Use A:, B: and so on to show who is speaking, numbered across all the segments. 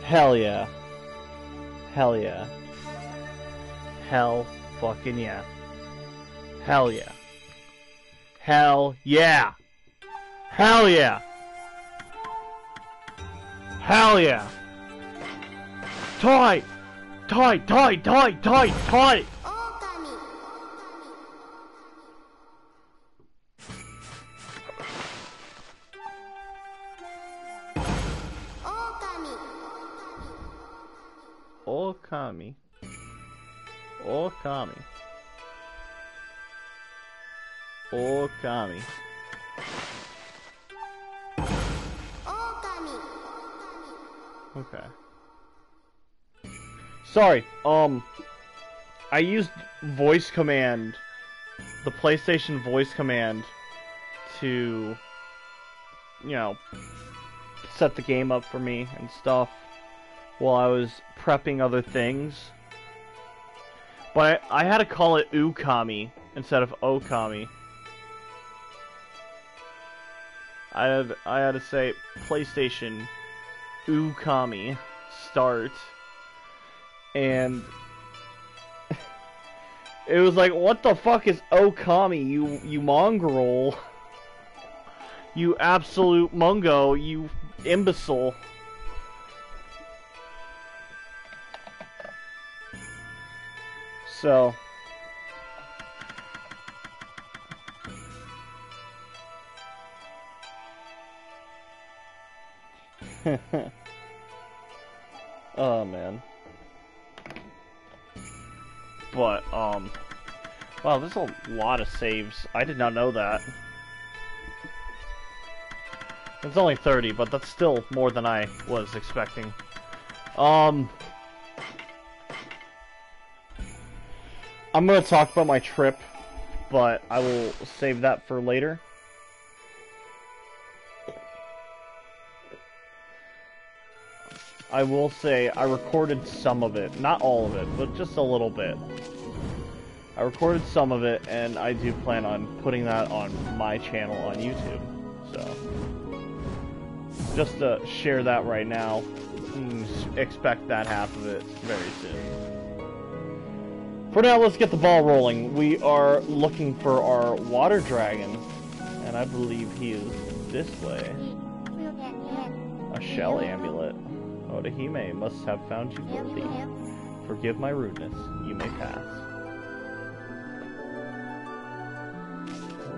A: Hell yeah. Hell yeah. Hell fucking yeah. Hell yeah. Hell yeah. Hell yeah. Hell yeah. Toy! Toy! Toy! Toy! Toy! Toy! Okami. Okami. Okami. Okay. Sorry, I used voice command, the PlayStation voice command, to, you know, set the game up for me and stuff while I was prepping other things. But I had to call it Ukami instead of Okami. I had to say PlayStation Ukami start, and it was like, what the fuck is Okami, you mongrel, you absolute mungo, you imbecile. So oh man. But wow, there's a lot of saves. I did not know that. It's only 30, but that's still more than I was expecting. I'm gonna talk about my trip, but I will save that for later. I will say I recorded some of it, not all of it, but just a little bit. I recorded some of it, and I do plan on putting that on my channel on YouTube. So, just to share that right now, expect that half of it very soon. For now, let's get the ball rolling. We are looking for our water dragon, and I believe he is this way. A shell amulet. Odahime must have found you worthy. Forgive my rudeness. You may pass.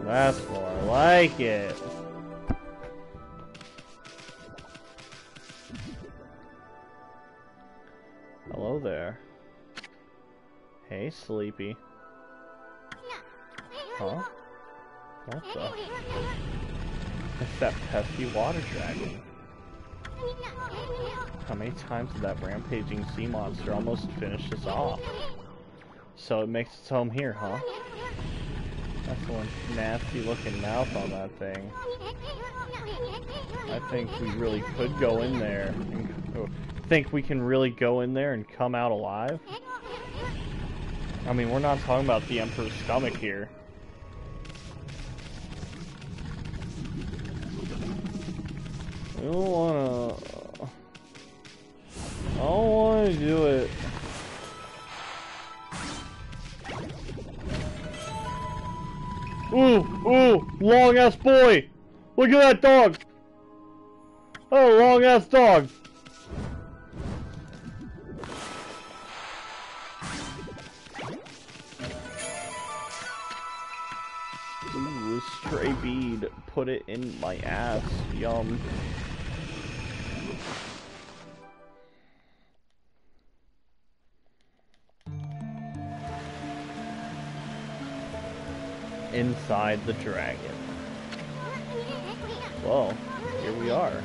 A: That's more like it. Hello there. Hey, Sleepy. Huh? What the? It's that pesky water dragon. How many times did that rampaging sea monster almost finish us off? So it makes its home here, huh? That's one nasty looking mouth on that thing. I think we really could go in there. Think we can really go in there and come out alive? I mean, we're not talking about the Emperor's stomach here. I don't wanna do it. Ooh, long ass boy! Look at that dog! Oh, long ass dog! Ooh, a stray bead. Put it in my ass. Yum. Inside the dragon. Well, here we are.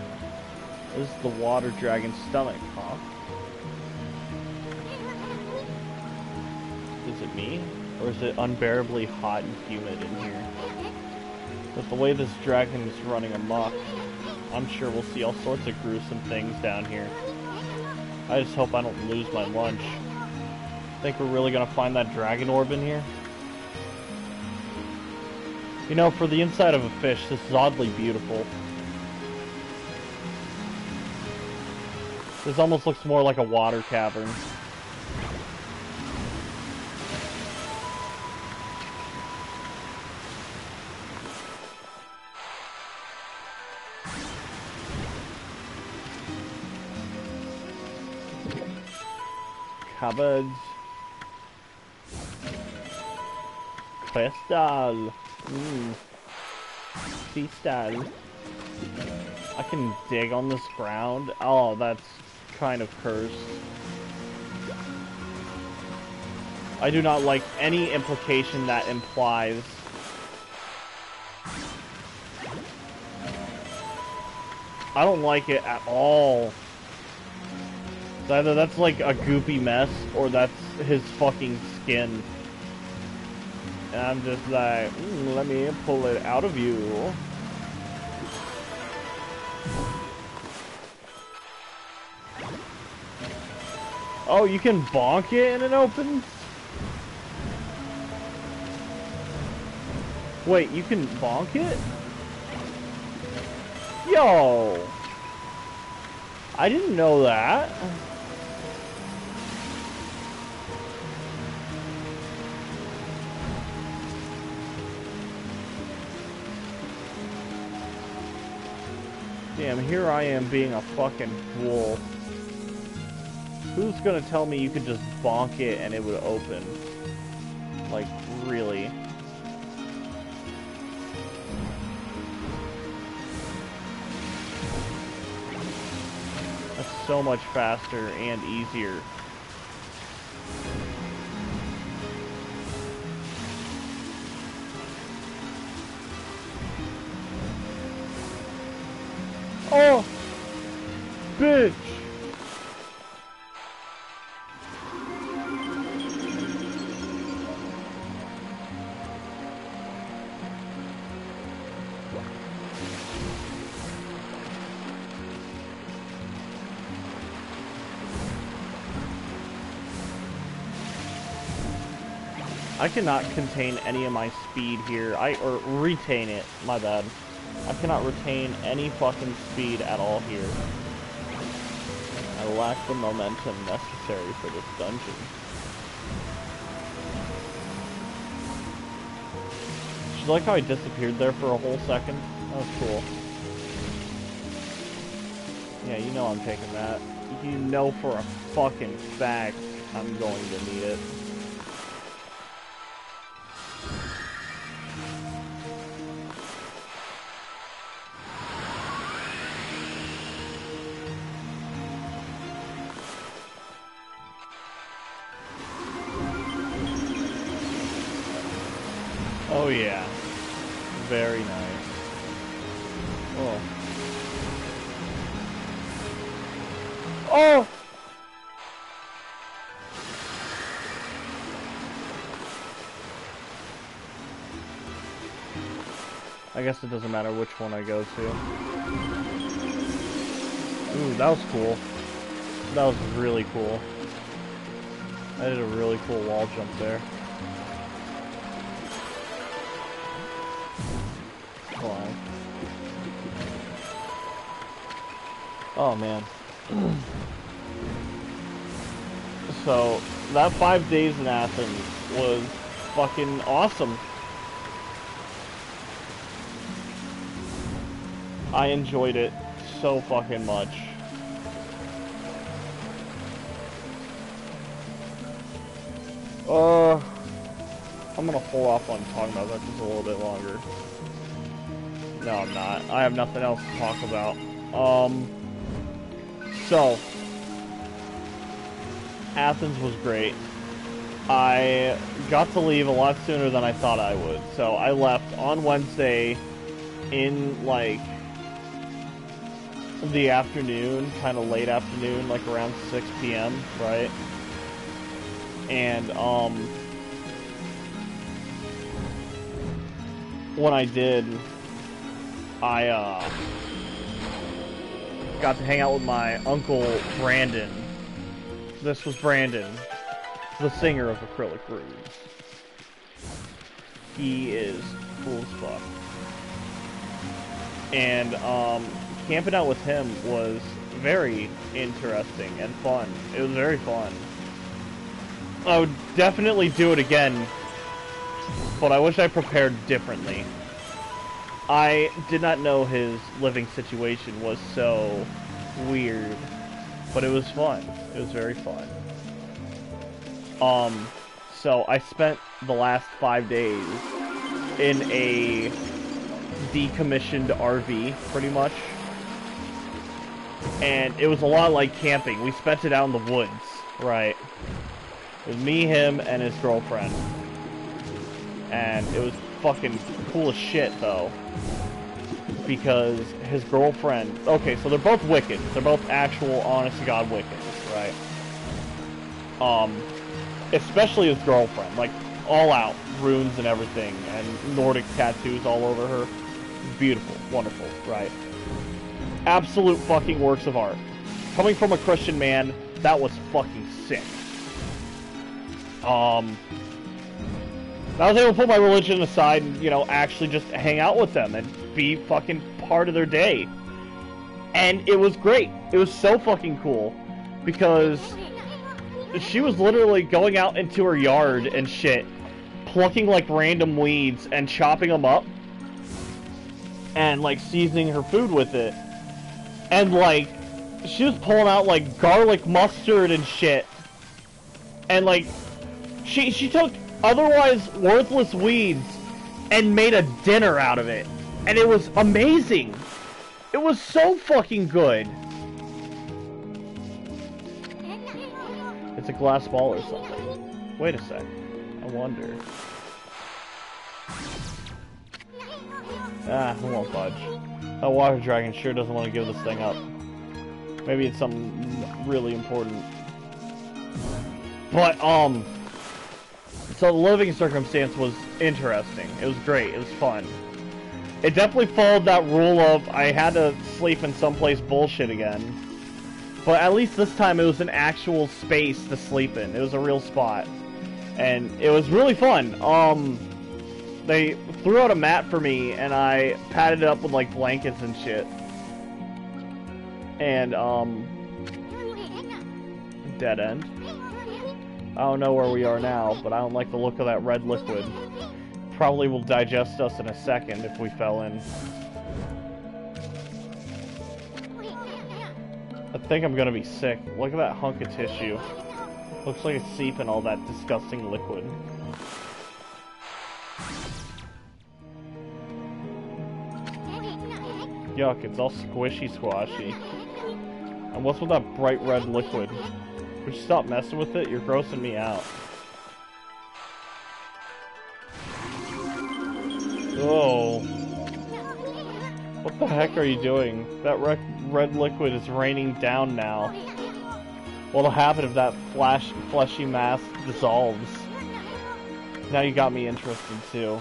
A: This is the water dragon's stomach, huh? Is it me? Or is it unbearably hot and humid in here? With the way this dragon is running amok, I'm sure we'll see all sorts of gruesome things down here. I just hope I don't lose my lunch. Think we're really gonna find that dragon orb in here? You know, for the inside of a fish, this is oddly beautiful. This almost looks more like a water cavern. Cabbage. Crystal. Crystal. I can dig on this ground. Oh, that's kind of cursed. I do not like any implication that implies. I don't like it at all. Either that's like a goopy mess, or that's his fucking skin. And I'm just like, let me pull it out of you. Oh, you can bonk it and it opens? Wait, you can bonk it? Yo! I didn't know that. Damn, here I am being a fucking fool. Who's gonna tell me you could just bonk it and it would open? Like, really? That's so much faster and easier. Oh! Bitch! I cannot contain any of my speed here. Or retain it, my bad. I cannot retain any fucking speed at all here. I lack the momentum necessary for this dungeon. Did you like how I disappeared there for a whole second? That was cool. Yeah, you know I'm taking that. You know for a fucking fact I'm going to need it. Oh yeah. Very nice. Oh. Oh! I guess it doesn't matter which one I go to. Ooh, that was cool. That was really cool. I did a really cool wall jump there. Oh man. So, that 5 days in Athens was fucking awesome. I enjoyed it so fucking much. I'm gonna hold off on talking about that just a little bit longer. No, I'm not. I have nothing else to talk about. So, Athens was great. I got to leave a lot sooner than I thought I would. So I left on Wednesday in, like, the afternoon, kind of late afternoon, like around 6 p.m., right? And, when I did, I, got to hang out with my uncle, Brandon. This was Brandon, the singer of Acrylic Rouge. He is cool as fuck. And, camping out with him was very interesting and fun. It was very fun. I would definitely do it again, but I wish I prepared differently. I did not know his living situation was so weird, but it was fun. It was very fun. So I spent the last 5 days in a decommissioned RV, pretty much. And it was a lot like camping. We spent it out in the woods, right? It was me, him, and his girlfriend. And it was fucking cool as shit, though. Because his girlfriend... Okay, so they're both Wiccans. They're both actual, honest-to-God Wiccans, right? Especially his girlfriend. Like, all out. Runes and everything. And Nordic tattoos all over her. Beautiful. Wonderful, right? Absolute fucking works of art. Coming from a Christian man, that was fucking sick. I was able to put my religion aside and, you know, actually just hang out with them and be fucking part of their day. And it was great. It was so fucking cool. Because she was literally going out into her yard and shit, plucking, like, random weeds and chopping them up. And, like, seasoning her food with it. And, like, she was pulling out, like, garlic mustard and shit. And, like, she took otherwise worthless weeds and made a dinner out of it. And it was amazing. It was so fucking good. It's a glass ball or something. Wait a sec. I wonder. Ah, we won't budge. That water dragon sure doesn't want to give this thing up. Maybe it's something really important. But, so the living circumstance was interesting. It was great. It was fun. It definitely followed that rule of I had to sleep in someplace bullshit again. But at least this time it was an actual space to sleep in. It was a real spot. And it was really fun. They threw out a mat for me, and I padded it up with, like, blankets and shit. And, dead end. I don't know where we are now, but I don't like the look of that red liquid. Probably will digest us in a second if we fell in. I think I'm gonna be sick. Look at that hunk of tissue. Looks like it's seeping all that disgusting liquid. Yuck, it's all squishy squashy. And what's with that bright red liquid? Would you stop messing with it? You're grossing me out. Oh. What the heck are you doing? That red liquid is raining down now. What'll happen if that fleshy mass dissolves? Now you got me interested too.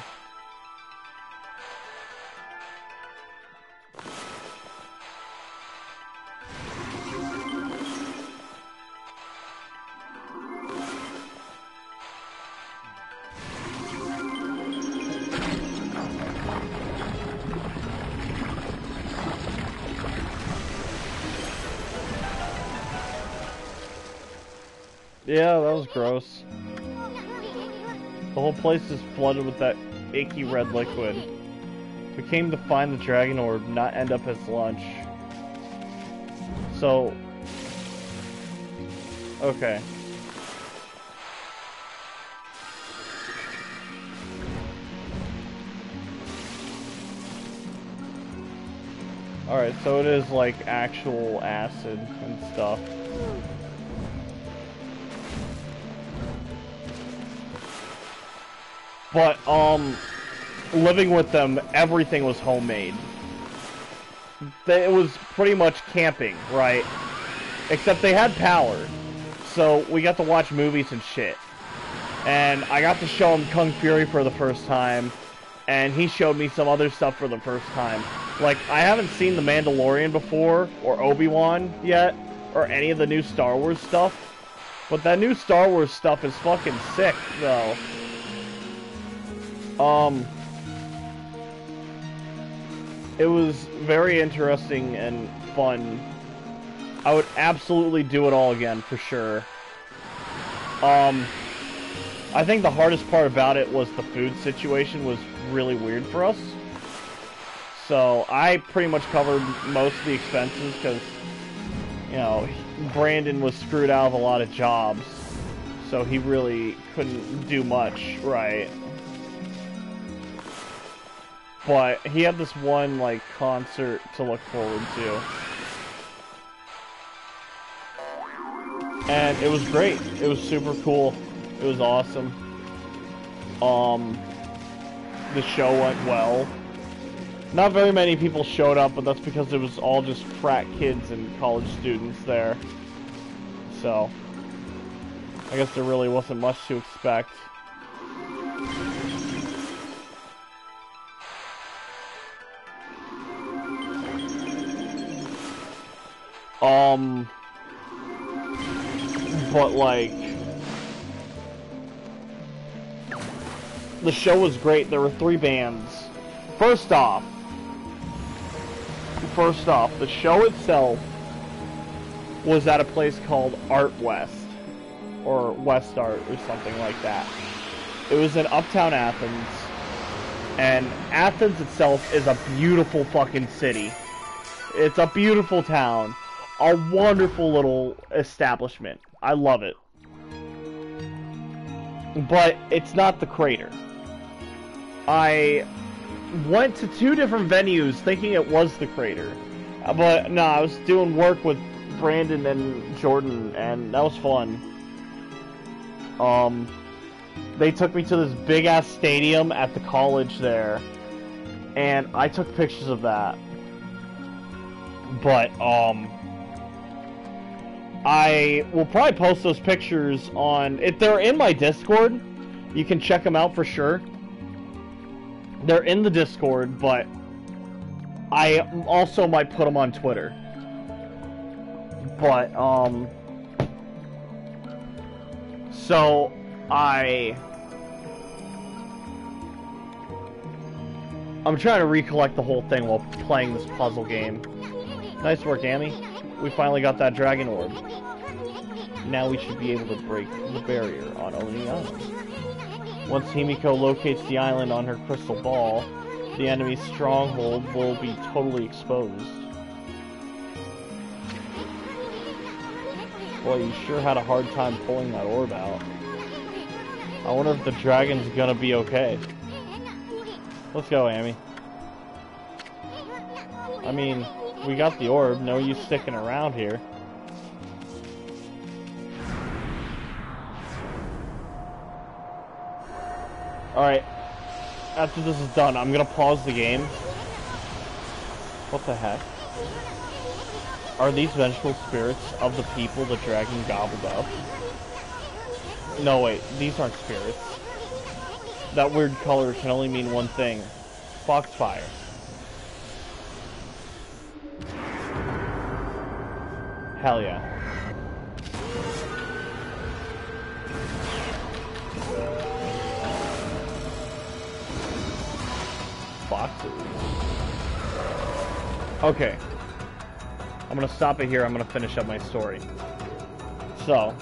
A: Yeah, that was gross. The whole place is flooded with that icky red liquid. We came to find the dragon orb, not end up as lunch. So... okay. Alright, so it is like actual acid and stuff. But, living with them, everything was homemade. It was pretty much camping, right? Except they had power. So, we got to watch movies and shit. And I got to show him Kung Fury for the first time. And he showed me some other stuff for the first time. Like, I haven't seen The Mandalorian before, or Obi-Wan yet, or any of the new Star Wars stuff. But that new Star Wars stuff is fucking sick, though. It was very interesting and fun I would absolutely do it all again, for sure. I think the hardest part about it was the food situation was really weird for us. So I pretty much covered most of the expenses because, you know, Brandon was screwed out of a lot of jobs. So he really couldn't do much, right? But he had this one, like, concert to look forward to. And it was great. It was super cool. It was awesome. The show went well. Not very many people showed up, but that's because it was all just frat kids and college students there. So, I guess there really wasn't much to expect. But like, the show was great. There were 3 bands. First off, the show itself was at a place called Art West, or West Art, or something like that. It was in Uptown Athens, and Athens itself is a beautiful fucking city. It's a beautiful town. A wonderful little establishment. I love it. But it's not the Crater. I went to 2 different venues thinking it was the Crater. But no, I was doing work with Brandon and Jordan, and that was fun. They took me to this big-ass stadium at the college there, and I took pictures of that. But, I will probably post those pictures on... If they're in my Discord, you can check them out for sure. They're in the Discord, but I also might put them on Twitter. But, so, I'm trying to recollect the whole thing while playing this puzzle game. Nice work, Amy. We finally got that dragon orb. Now we should be able to break the barrier on Oni Island. Once Himiko locates the island on her crystal ball, the enemy's stronghold will be totally exposed. Boy, you sure had a hard time pulling that orb out. I wonder if the dragon's gonna be okay. Let's go, Amy. I mean, we got the orb, no use sticking around here. Alright, after this is done, I'm gonna pause the game. What the heck? Are these vengeful spirits of the people the dragon gobbled up? No, wait, these aren't spirits. That weird color can only mean one thing. Foxfire. Hell yeah. Foxes. Okay. I'm gonna stop it here. I'm gonna finish up my story. So,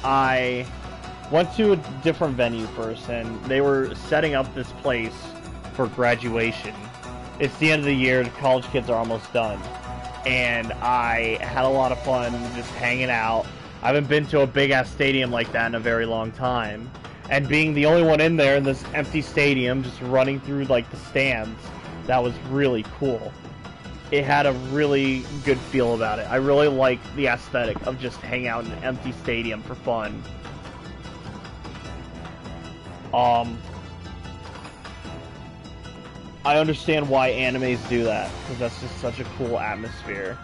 A: I went to a different venue first, and they were setting up this place for graduation. It's the end of the year, the college kids are almost done. And I had a lot of fun just hanging out. I haven't been to a big-ass stadium like that in a very long time. And being the only one in there in this empty stadium, just running through, like, the stands, that was really cool. It had a really good feel about it. I really like the aesthetic of just hanging out in an empty stadium for fun. I understand why animes do that, because that's just such a cool atmosphere.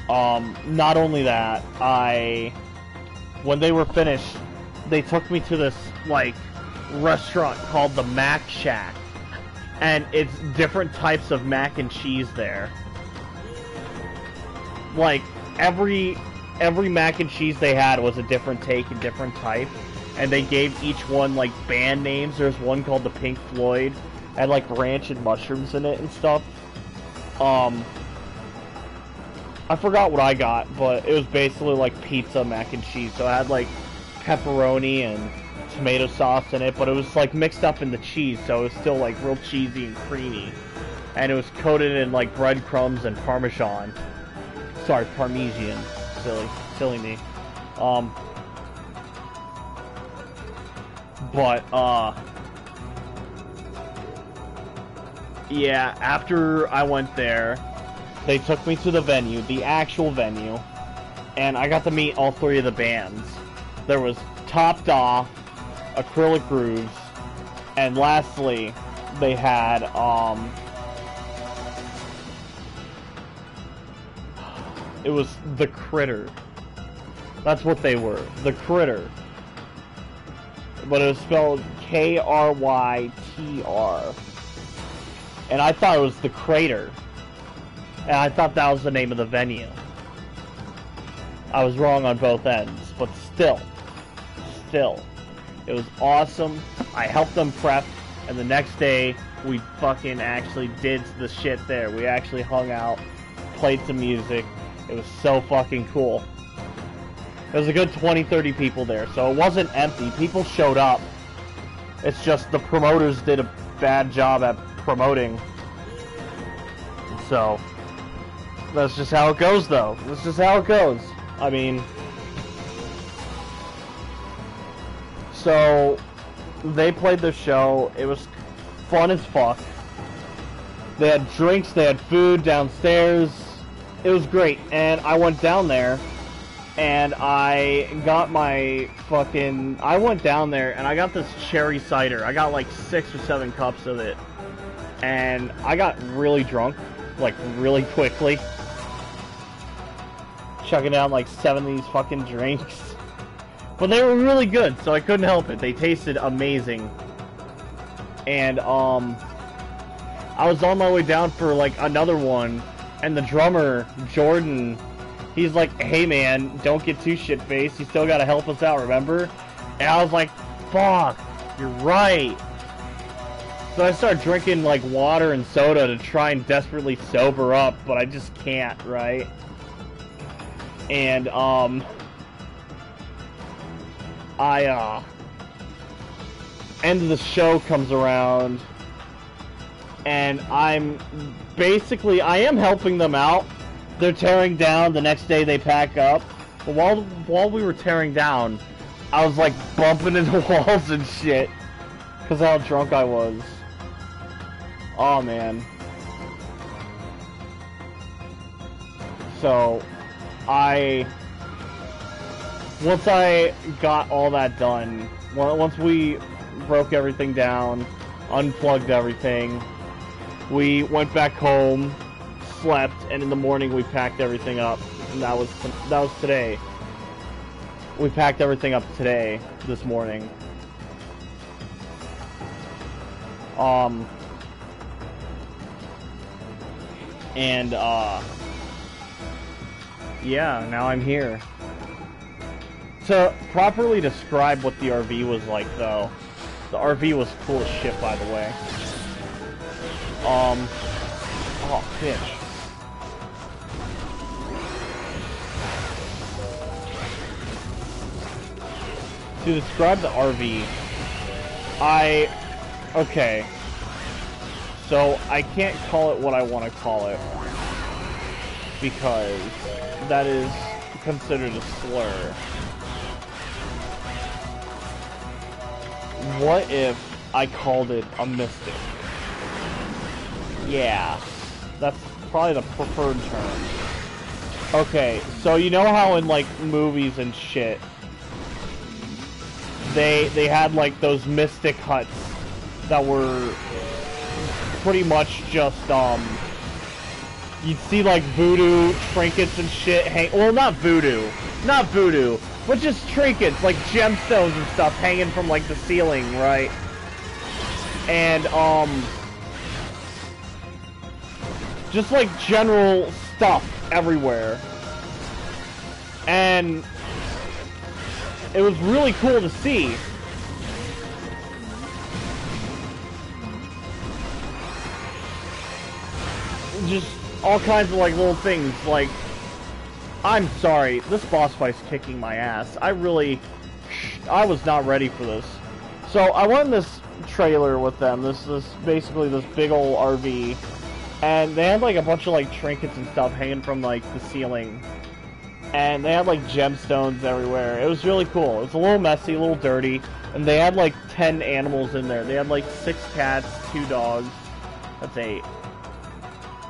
A: Not only that, when they were finished, they took me to this, like, restaurant called the Mac Shack. And it's different types of mac and cheese there. Like, every mac and cheese they had was a different take and different type. And they gave each one, like, band names. There's one called the Pink Floyd. Had like ranch and mushrooms in it and stuff. I forgot what I got, but it was basically like pizza mac and cheese. So it had like pepperoni and tomato sauce in it, but it was like mixed up in the cheese, so it was still like real cheesy and creamy. And it was coated in like breadcrumbs and parmesan. Sorry, parmesan. Silly me. Yeah, after I went there, they took me to the venue, the actual venue, and I got to meet all three of the bands. There was Topped Off, Acrylic Grooves, and lastly, they had, it was The Critter. That's what they were, The Critter. But it was spelled K-R-Y-T-R. And I thought it was The Crater. And I thought that was the name of the venue. I was wrong on both ends, but still, it was awesome. I helped them prep, and the next day, we fucking actually did the shit there. We actually hung out, played some music. It was so fucking cool. There was a good 20-30 people there, so it wasn't empty. People showed up. It's just the promoters did a bad job at promoting. So, that's just how it goes, though. That's just how it goes. I mean... So, they played the show. It was fun as fuck. They had drinks, they had food downstairs. It was great. And I went down there, and I got my fucking... I went down there, and I got this cherry cider. I got like 6 or 7 cups of it. And I got really drunk, like really quickly. Chugging down like 7 of these fucking drinks. But they were really good, so I couldn't help it. They tasted amazing. And, I was on my way down for, like, another one, and the drummer, Jordan, he's like, hey, man, don't get too shit-faced. You still gotta help us out, remember? And I was like, fuck, you're right. So I started drinking, like, water and soda to try and desperately sober up, but I just can't, right? And, end of the show comes around, and I am helping them out. They're tearing down, the next day they pack up, but while we were tearing down, I was like bumping into walls and shit, because of how drunk I was. Oh man. So, once I got all that done, once we broke everything down, unplugged everything, we went back home, slept, and in the morning we packed everything up. And that was today. We packed everything up today, this morning. Yeah, now I'm here. To properly describe what the RV was like, though, the RV was cool as shit, by the way. Oh, bitch. To describe the RV, okay. So, I can't call it what I want to call it, because that is considered a slur. What if I called it a mystic? Yeah, that's probably the preferred term. Okay, so you know how in like movies and shit, they had like those mystic huts that were pretty much just you'd see like voodoo trinkets and shit well, not voodoo, but just trinkets, like gemstones and stuff hanging from, like, the ceiling, right? And, just, like, general stuff everywhere. And it was really cool to see. just all kinds of like little things. Like, I'm sorry, this boss fight's kicking my ass. I was not ready for this. So I went in this trailer with them. This basically this big old RV, and they had like a bunch of like trinkets and stuff hanging from like the ceiling, and they had like gemstones everywhere. It was really cool. It was a little messy, a little dirty, and they had like 10 animals in there. They had like 6 cats, 2 dogs. That's 8.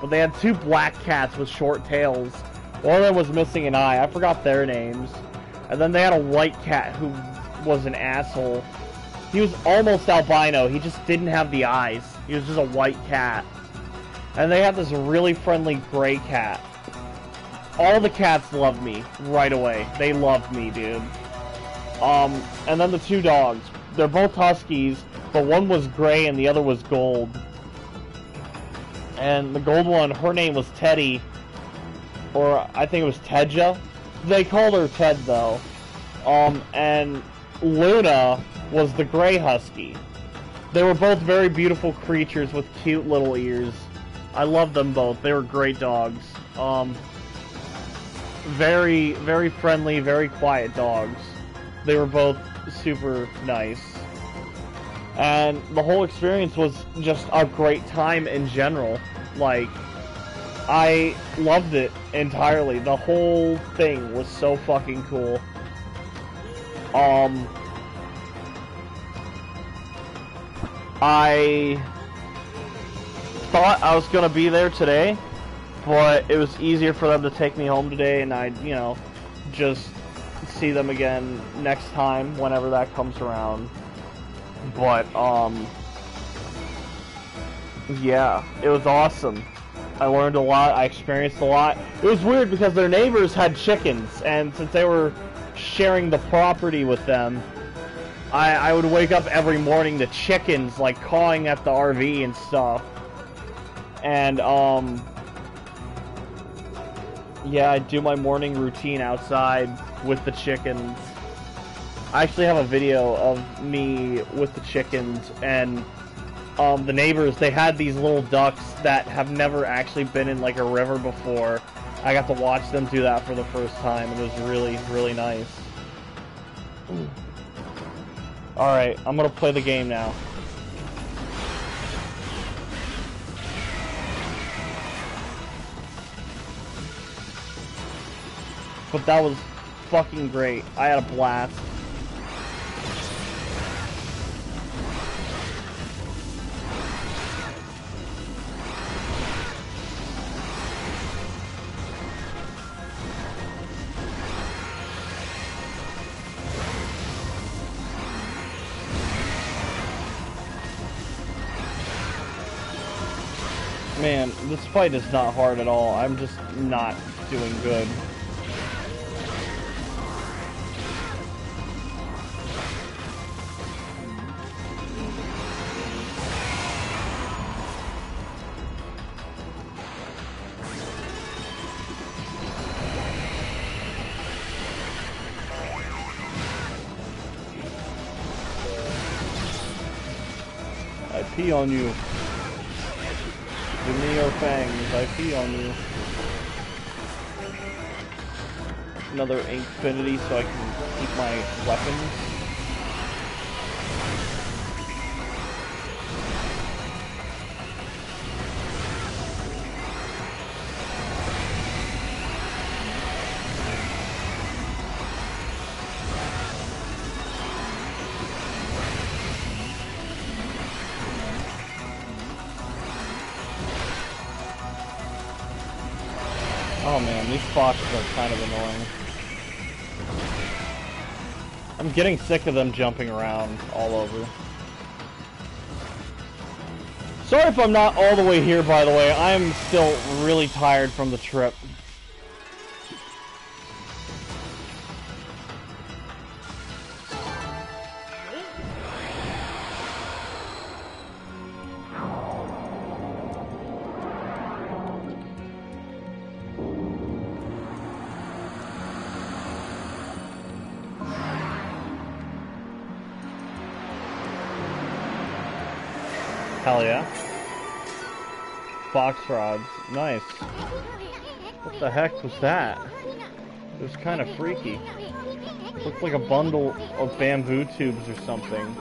A: But they had 2 black cats with short tails. One of them was missing an eye. I forgot their names. And then they had a white cat who was an asshole. He was almost albino. He just didn't have the eyes. He was just a white cat. And they had this really friendly gray cat. All the cats loved me right away. They loved me, dude. And then the 2 dogs. They're both huskies, but one was gray and the other was gold. And the gold one, her name was Teddy. Or I think it was Tedja. They called her Ted, though. And Luna was the gray husky. They were both very beautiful creatures with cute little ears. I loved them both. They were great dogs. Very, very friendly, very quiet dogs. They were both super nice. And the whole experience was just a great time in general. Like, I loved it entirely. The whole thing was so fucking cool. I thought I was gonna be there today, but it was easier for them to take me home today, and I'd, you know, just see them again next time, whenever that comes around. But, yeah, it was awesome. I learned a lot, I experienced a lot. It was weird because their neighbors had chickens, and since they were sharing the property with them, I would wake up every morning to chickens, like, cawing at the RV and stuff. And, yeah, I'd do my morning routine outside with the chickens. I actually have a video of me with the chickens, and the neighbors, they had these little ducks that have never actually been in like a river before. I got to watch them do that for the first time. It was really, really nice. Alright, I'm gonna play the game now. But that was fucking great. I had a blast. Man, this fight is not hard at all. I'm just not doing good. I pee on you. Give me your fangs, I pee on you. Another infinity so I can keep my weapons. Oh man, these foxes are kind of annoying. I'm getting sick of them jumping around all over. Sorry if I'm not all the way here, by the way. I'm still really tired from the trip. Hell yeah. fox rods. Nice. What the heck was that? It was kind of freaky. Looked like a bundle of bamboo tubes or something.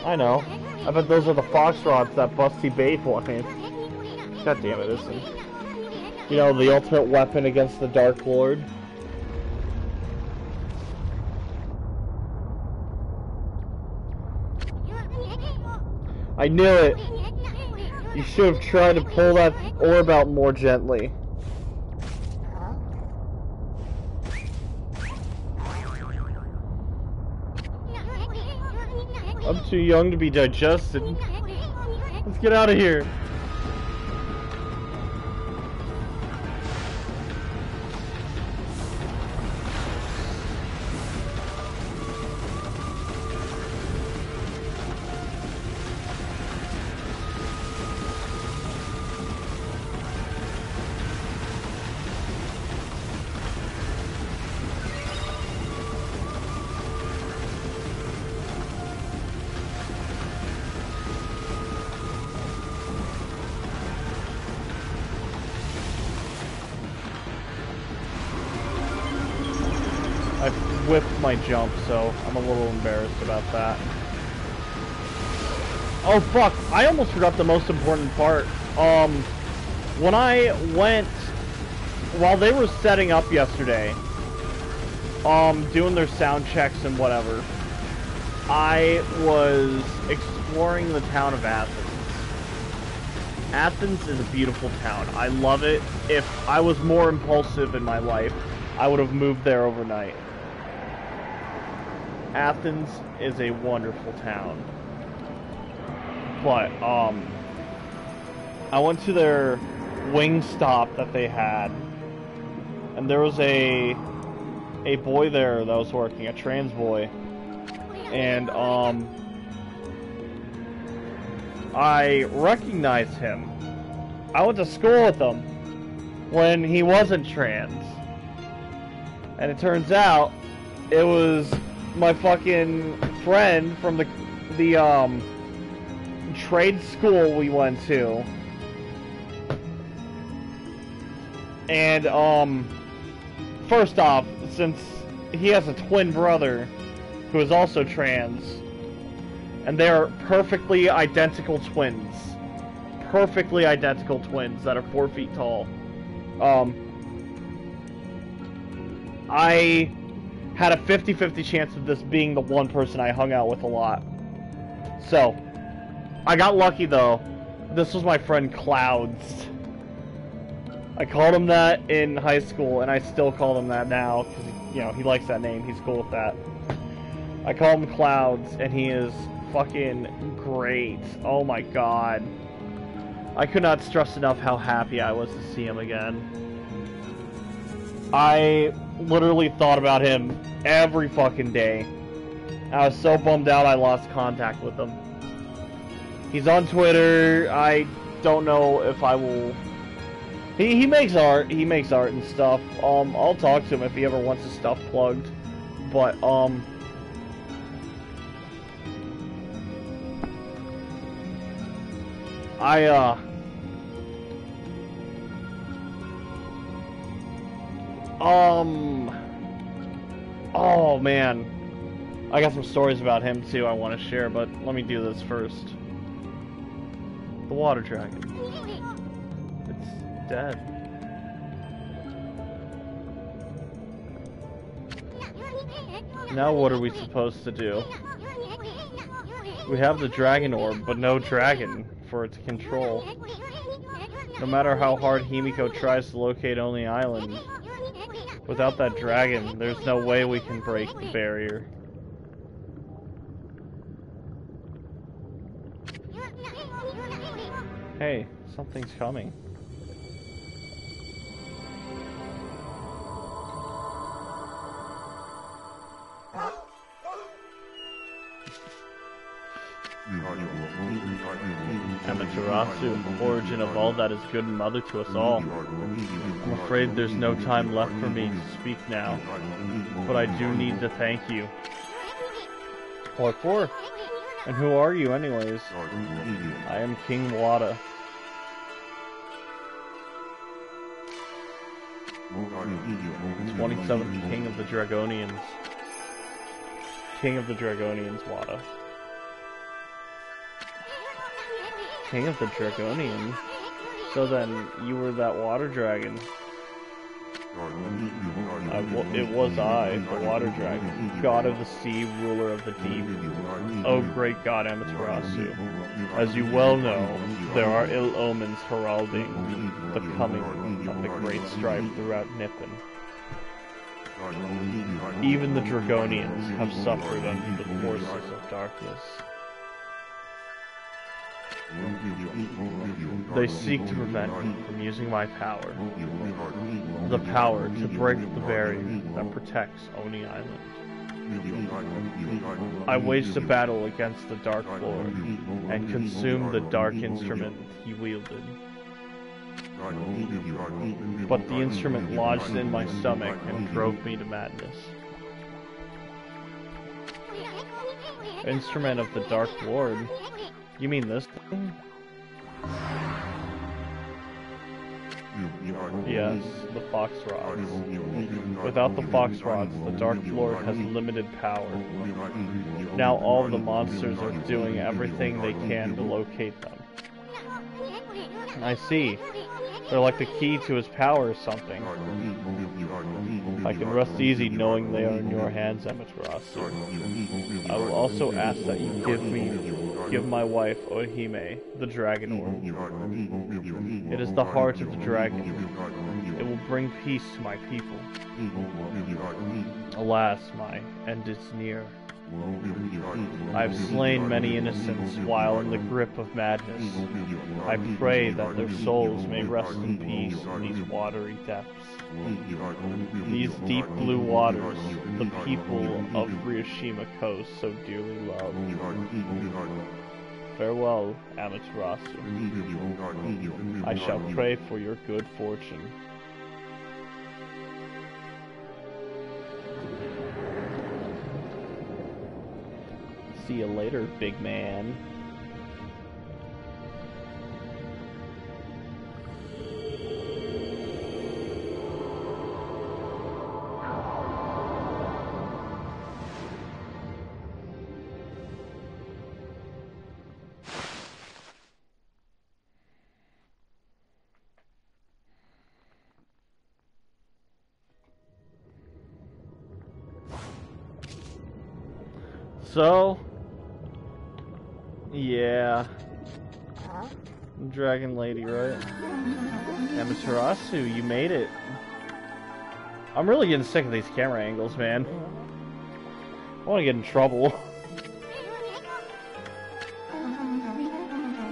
A: I know. I bet those are the fox rods that Busty Babe wanted. God damn it, listen. You know, the ultimate weapon against the Dark Lord. I knew it! You should have tried to pull that orb out more gently. I'm too young to be digested. Let's get out of here. I whipped my jump, so I'm a little embarrassed about that. Oh fuck, I almost forgot the most important part. When I went, while they were setting up yesterday, doing their sound checks and whatever, I was exploring the town of Athens. Athens is a beautiful town. I love it. If I was more impulsive in my life, I would have moved there overnight. Athens is a wonderful town. But, I went to their wing stop that they had, and there was a boy there that was working, a trans boy, and, I recognized him. I went to school with him when he wasn't trans. And it turns out it was my fucking friend from the trade school we went to. And first off, since he has a twin brother who is also trans, and they're perfectly identical twins. Perfectly identical twins that are 4 feet tall. I had a 50-50 chance of this being the one person I hung out with a lot. So, I got lucky though. This was my friend Clouds. I called him that in high school, and I still call him that now, because, you know, he likes that name, he's cool with that. I call him Clouds, and he is fucking great. Oh my god. I could not stress enough how happy I was to see him again. I literally thought about him every fucking day. I was so bummed out I lost contact with him. He's on Twitter. I don't know if I will... He makes art. He makes art and stuff. I'll talk to him if he ever wants his stuff plugged. But, Oh man, I got some stories about him too I want to share, but let me do this first. The water dragon. It's dead. Now what are we supposed to do? We have the dragon orb, but no dragon for it to control. No matter how hard Himiko tries to locate Oni Island, without that dragon, there's no way we can break the barrier. Hey, something's coming. Amaterasu, origin of all that is good and mother to us all. I'm afraid there's no time left for me to speak now, but I do need to thank you. What for? And who are you anyways? I am King Wada. 27th King of the Dragonians. King of the Dragonians, Wada. King of the Dragonians? So then, you were that water dragon. It was I, the water dragon, god of the sea, ruler of the deep. O great god Amaterasu, as you well know, there are ill omens heralding the coming of the great strife throughout Nippon. Even the Dragonians have suffered under the forces of darkness. They seek to prevent me from using my power. The power to break the barrier that protects Oni Island. I waged a battle against the Dark Lord and consumed the dark instrument he wielded. But the instrument lodged in my stomach and drove me to madness. Instrument of the Dark Lord? You mean this thing? Yes, the fox rods. Without the fox rods, the Dark Lord has limited power. Now all of the monsters are doing everything they can to locate them. I see. They're like the key to his power or something. I can rest easy knowing they are in your hands, Amaterasu. I will also ask that you give my wife, Ohime, the dragon orb. It is the heart of the dragon. It will bring peace to my people. Alas, my end is near. I have slain many innocents while in the grip of madness. I pray that their souls may rest in peace in these watery depths. These deep blue waters, the people of Ryushima Coast so dearly love. Farewell, Amaterasu. I shall pray for your good fortune. See you later, big man. So, yeah. Dragon Lady, right? Amaterasu, you made it. I'm really getting sick of these camera angles, man. I want to get in trouble.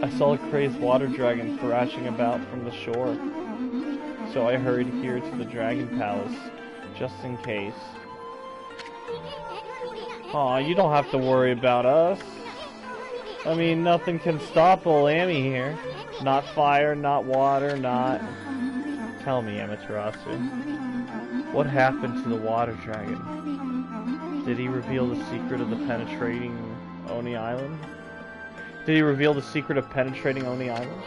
A: I saw a crazed water dragon thrashing about from the shore. So I hurried here to the Dragon Palace, just in case. Aw, you don't have to worry about us. I mean, nothing can stop a Lammy here. Not fire, not water, not... Tell me, Amaterasu. What happened to the water dragon? Did he reveal the secret of the penetrating Oni Island? Did he reveal the secret of penetrating Oni Island?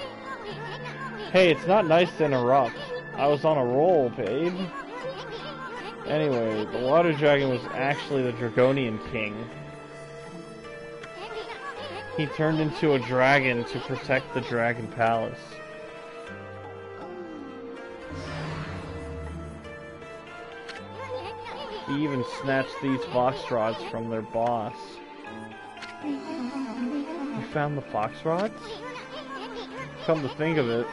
A: Hey, it's not nice to interrupt. I was on a roll, babe. Anyway, the water dragon was actually the Dragonian king. He turned into a dragon to protect the Dragon Palace. He even snatched these fox rods from their boss. You found the fox rods? Come to think of it,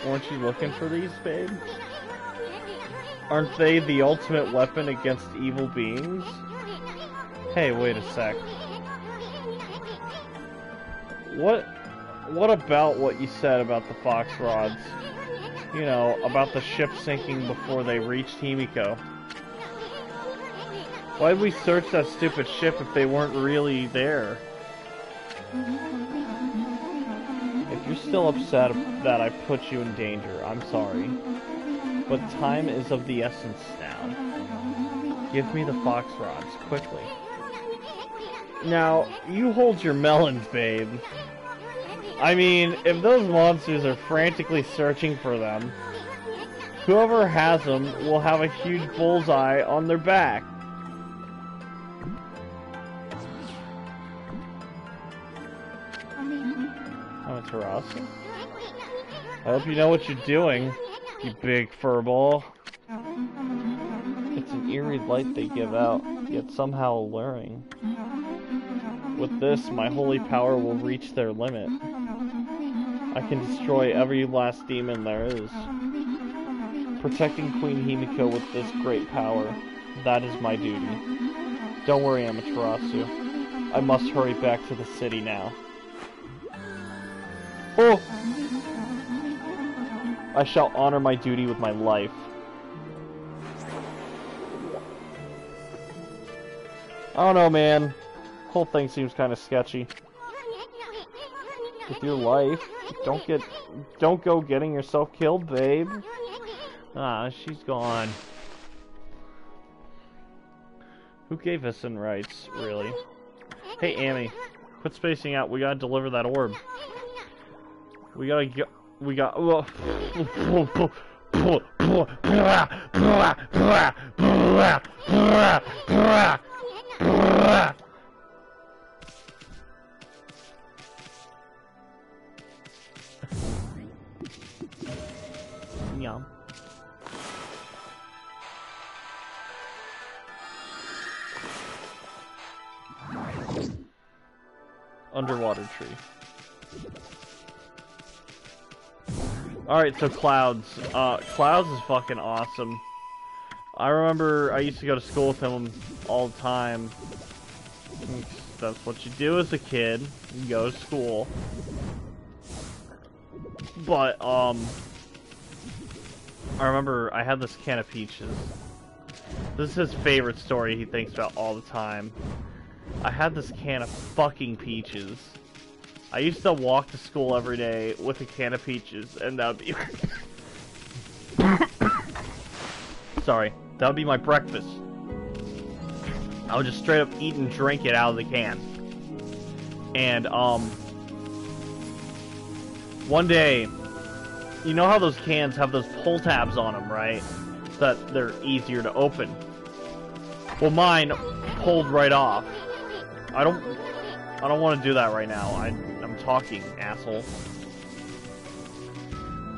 A: weren't you looking for these, babe? Aren't they the ultimate weapon against evil beings? Hey, wait a sec. What about what you said about the fox rods? You know, about the ship sinking before they reached Himiko. Why'd we search that stupid ship if they weren't really there? If you're still upset that I put you in danger, I'm sorry. But time is of the essence now. Give me the fox rods, quickly. Now, you hold your melons, babe. I mean, if those monsters are frantically searching for them, Whoever has them will have a huge bullseye on their back. Amaterasu? I hope you know what you're doing, you big furball. It's an eerie light they give out, yet somehow alluring. With this, my holy power will reach their limit. I can destroy every last demon there is. Protecting Queen Himiko with this great power, that is my duty. Don't worry, Amaterasu. I must hurry back to the city now. Oh! I shall honor my duty with my life. I don't know, man. Whole thing seems kind of sketchy. With your life, don't go getting yourself killed, babe. Ah, she's gone. Who gave us in rights, really? Hey, Amy, quit spacing out. We gotta deliver that orb. We gotta go. We got. Yum. Underwater tree. Alright, so Clouds. Clouds is fucking awesome. I remember I used to go to school with him all the time. That's what you do as a kid. You go to school. But, I remember I had this can of peaches. This is his favorite story he thinks about all the time. I had this can of fucking peaches. I used to walk to school every day with a can of peaches, and that would be... Sorry. That would be my breakfast. I would just straight up eat and drink it out of the can. And, one day, you know how those cans have those pull tabs on them, right? So that they're easier to open. Well, mine pulled right off. I don't want to do that right now. I'm talking, asshole.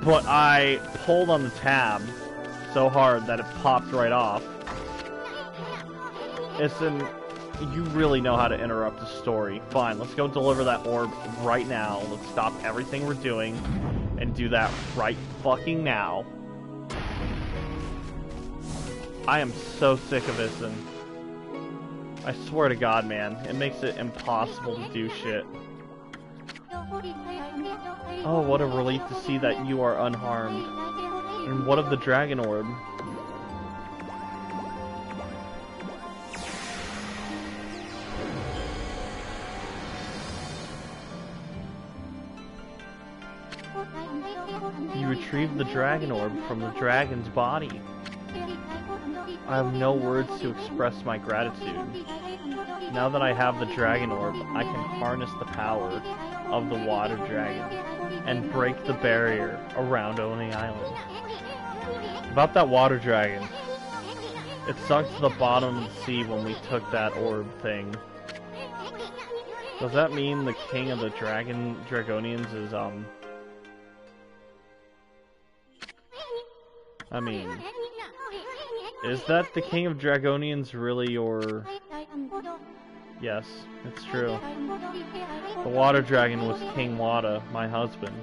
A: But I pulled on the tab so hard that it popped right off. You really know how to interrupt a story. Fine, let's go deliver that orb right now. Let's stop everything we're doing and do that right fucking now. I am so sick of this, and I swear to God, man, it makes it impossible to do shit. Oh, what a relief to see that you are unharmed. And what of the dragon orb? You retrieved the dragon orb from the dragon's body. I have no words to express my gratitude. Now that I have the dragon orb, I can harness the power of the water dragon and break the barrier around Oni Island. About that water dragon, it sunk to the bottom of the sea when we took that orb thing. Does that mean the king of the Dragonians is, I mean, is that the king of Dragonians really your... Yes, it's true. The water dragon was King Wada, my husband.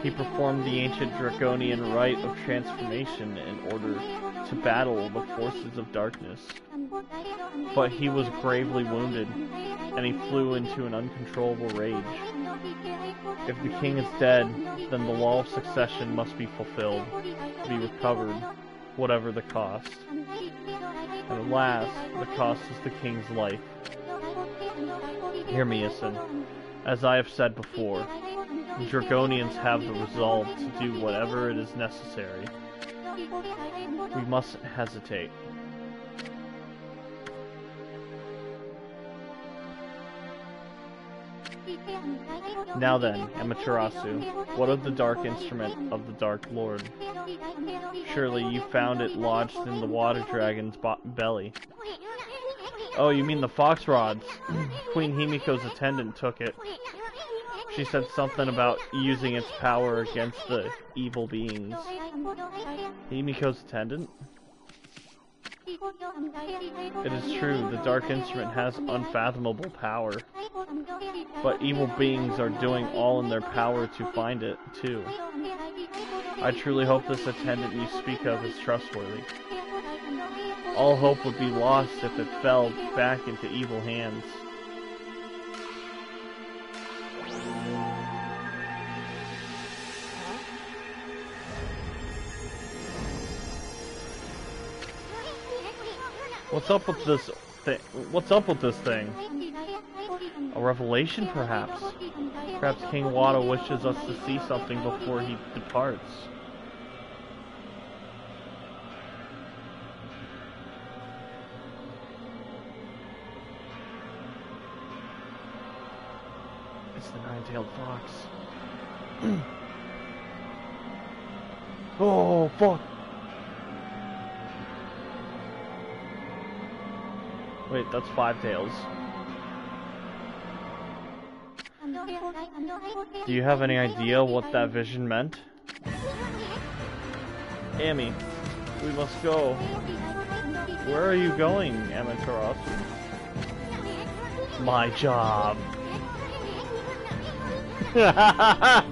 A: He performed the ancient draconian rite of transformation in order to battle the forces of darkness. But he was gravely wounded, and he flew into an uncontrollable rage. If the king is dead, then the law of succession must be fulfilled, to be recovered, whatever the cost. And alas, the cost is the king's life. Hear me, Isin. As I have said before, the Dragonians have the resolve to do whatever it is necessary. We mustn't hesitate. Now then, Amaterasu, what of the dark instrument of the Dark Lord? Surely you found it lodged in the water dragon's belly. Oh, you mean the fox rods? Queen Himiko's attendant took it. She said something about using its power against the evil beings. Himiko's attendant? It is true, the dark instrument has unfathomable power. But evil beings are doing all in their power to find it, too. I truly hope this attendant you speak of is trustworthy. All hope would be lost if it fell back into evil hands. What's up with this thing? What's up with this thing? A revelation, perhaps? Perhaps King Wada wishes us to see something before he departs. It's the nine-tailed fox. Oh, fuck! Wait, that's 5 tails. Do you have any idea what that vision meant? Amy, we must go. Where are you going, Amaterasu? My job. I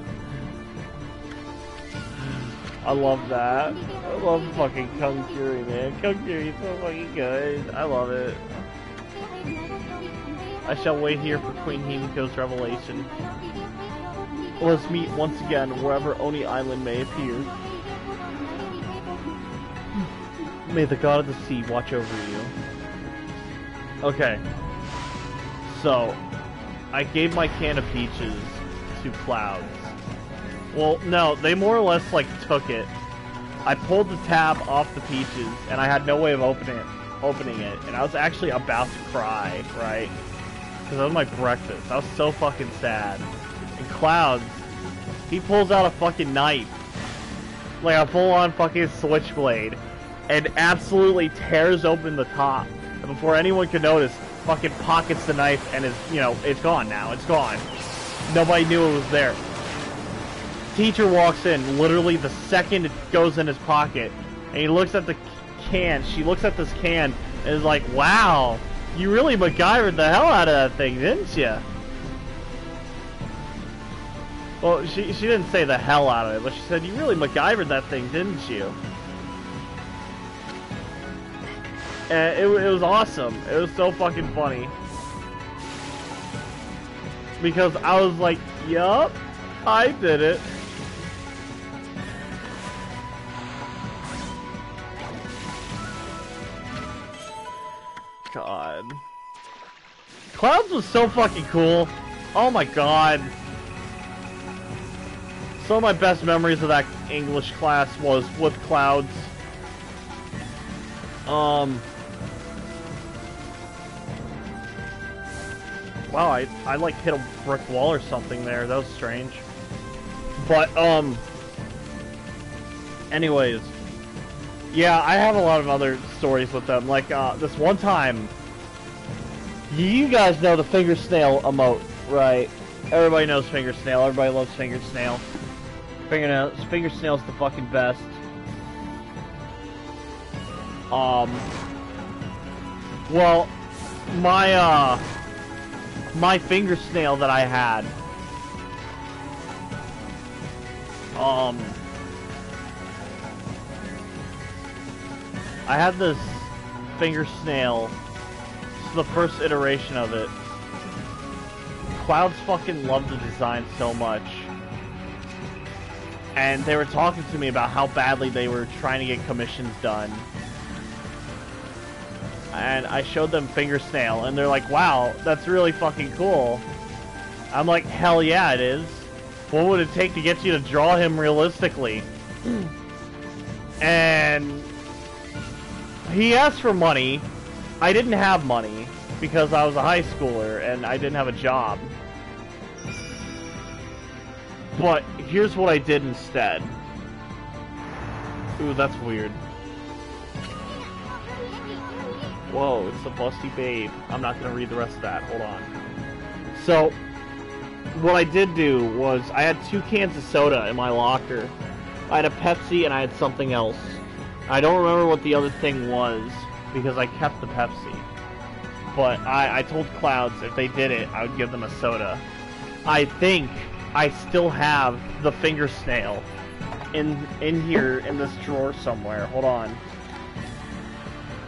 A: love that. I love fucking Kung Fury, man. Kung Fury's so fucking good. I love it. I shall wait here for Queen Himiko's revelation. Let's meet once again wherever Oni Island may appear. May the god of the sea watch over you. Okay. So, I gave my can of peaches to Clouds. Well, no, they more or less, like, took it. I pulled the tab off the peaches, and I had no way of opening it, and I was actually about to cry, right? Because that was my breakfast. I was so fucking sad. And Clouds, he pulls out a fucking knife. Like a full-on fucking switchblade. And absolutely tears open the top. And before anyone could notice, fucking pockets the knife and is, you know, it's gone now. It's gone. Nobody knew it was there. Teacher walks in, literally the second it goes in his pocket. And he looks at the can. She looks at this can and is like, wow, you really MacGyvered the hell out of that thing, didn't you? Well, she didn't say the hell out of it, but she said, you really MacGyvered that thing, didn't you? And it was awesome. It was so fucking funny. Because I was like, yup, I did it. God. Clouds was so fucking cool. Oh my god. Some of my best memories of that English class was with Clouds. Wow, I like hit a brick wall or something there. That was strange. But, anyways. Yeah, I have a lot of other stories with them. Like, this one time, you guys know the finger snail emote, right? Everybody knows finger snail. Everybody loves finger snail. Finger snail's the fucking best. Well, my finger snail that I had, I had this finger snail. This is the first iteration of it. Clouds fucking loved the design so much. And they were talking to me about how badly they were trying to get commissions done. And I showed them finger snail, and they're like, wow, that's really fucking cool. I'm like, hell yeah, it is. What would it take to get you to draw him realistically? And he asked for money. I didn't have money because I was a high schooler and I didn't have a job. But here's what I did instead. Ooh, that's weird. Whoa, it's a busty babe. I'm not gonna read the rest of that. Hold on. So, what I did do was I had 2 cans of soda in my locker. I had a Pepsi and I had something else. I don't remember what the other thing was because I kept the Pepsi. But I told Clouds if they did it, I would give them a soda. I think I still have the finger snail in here in this drawer somewhere. Hold on.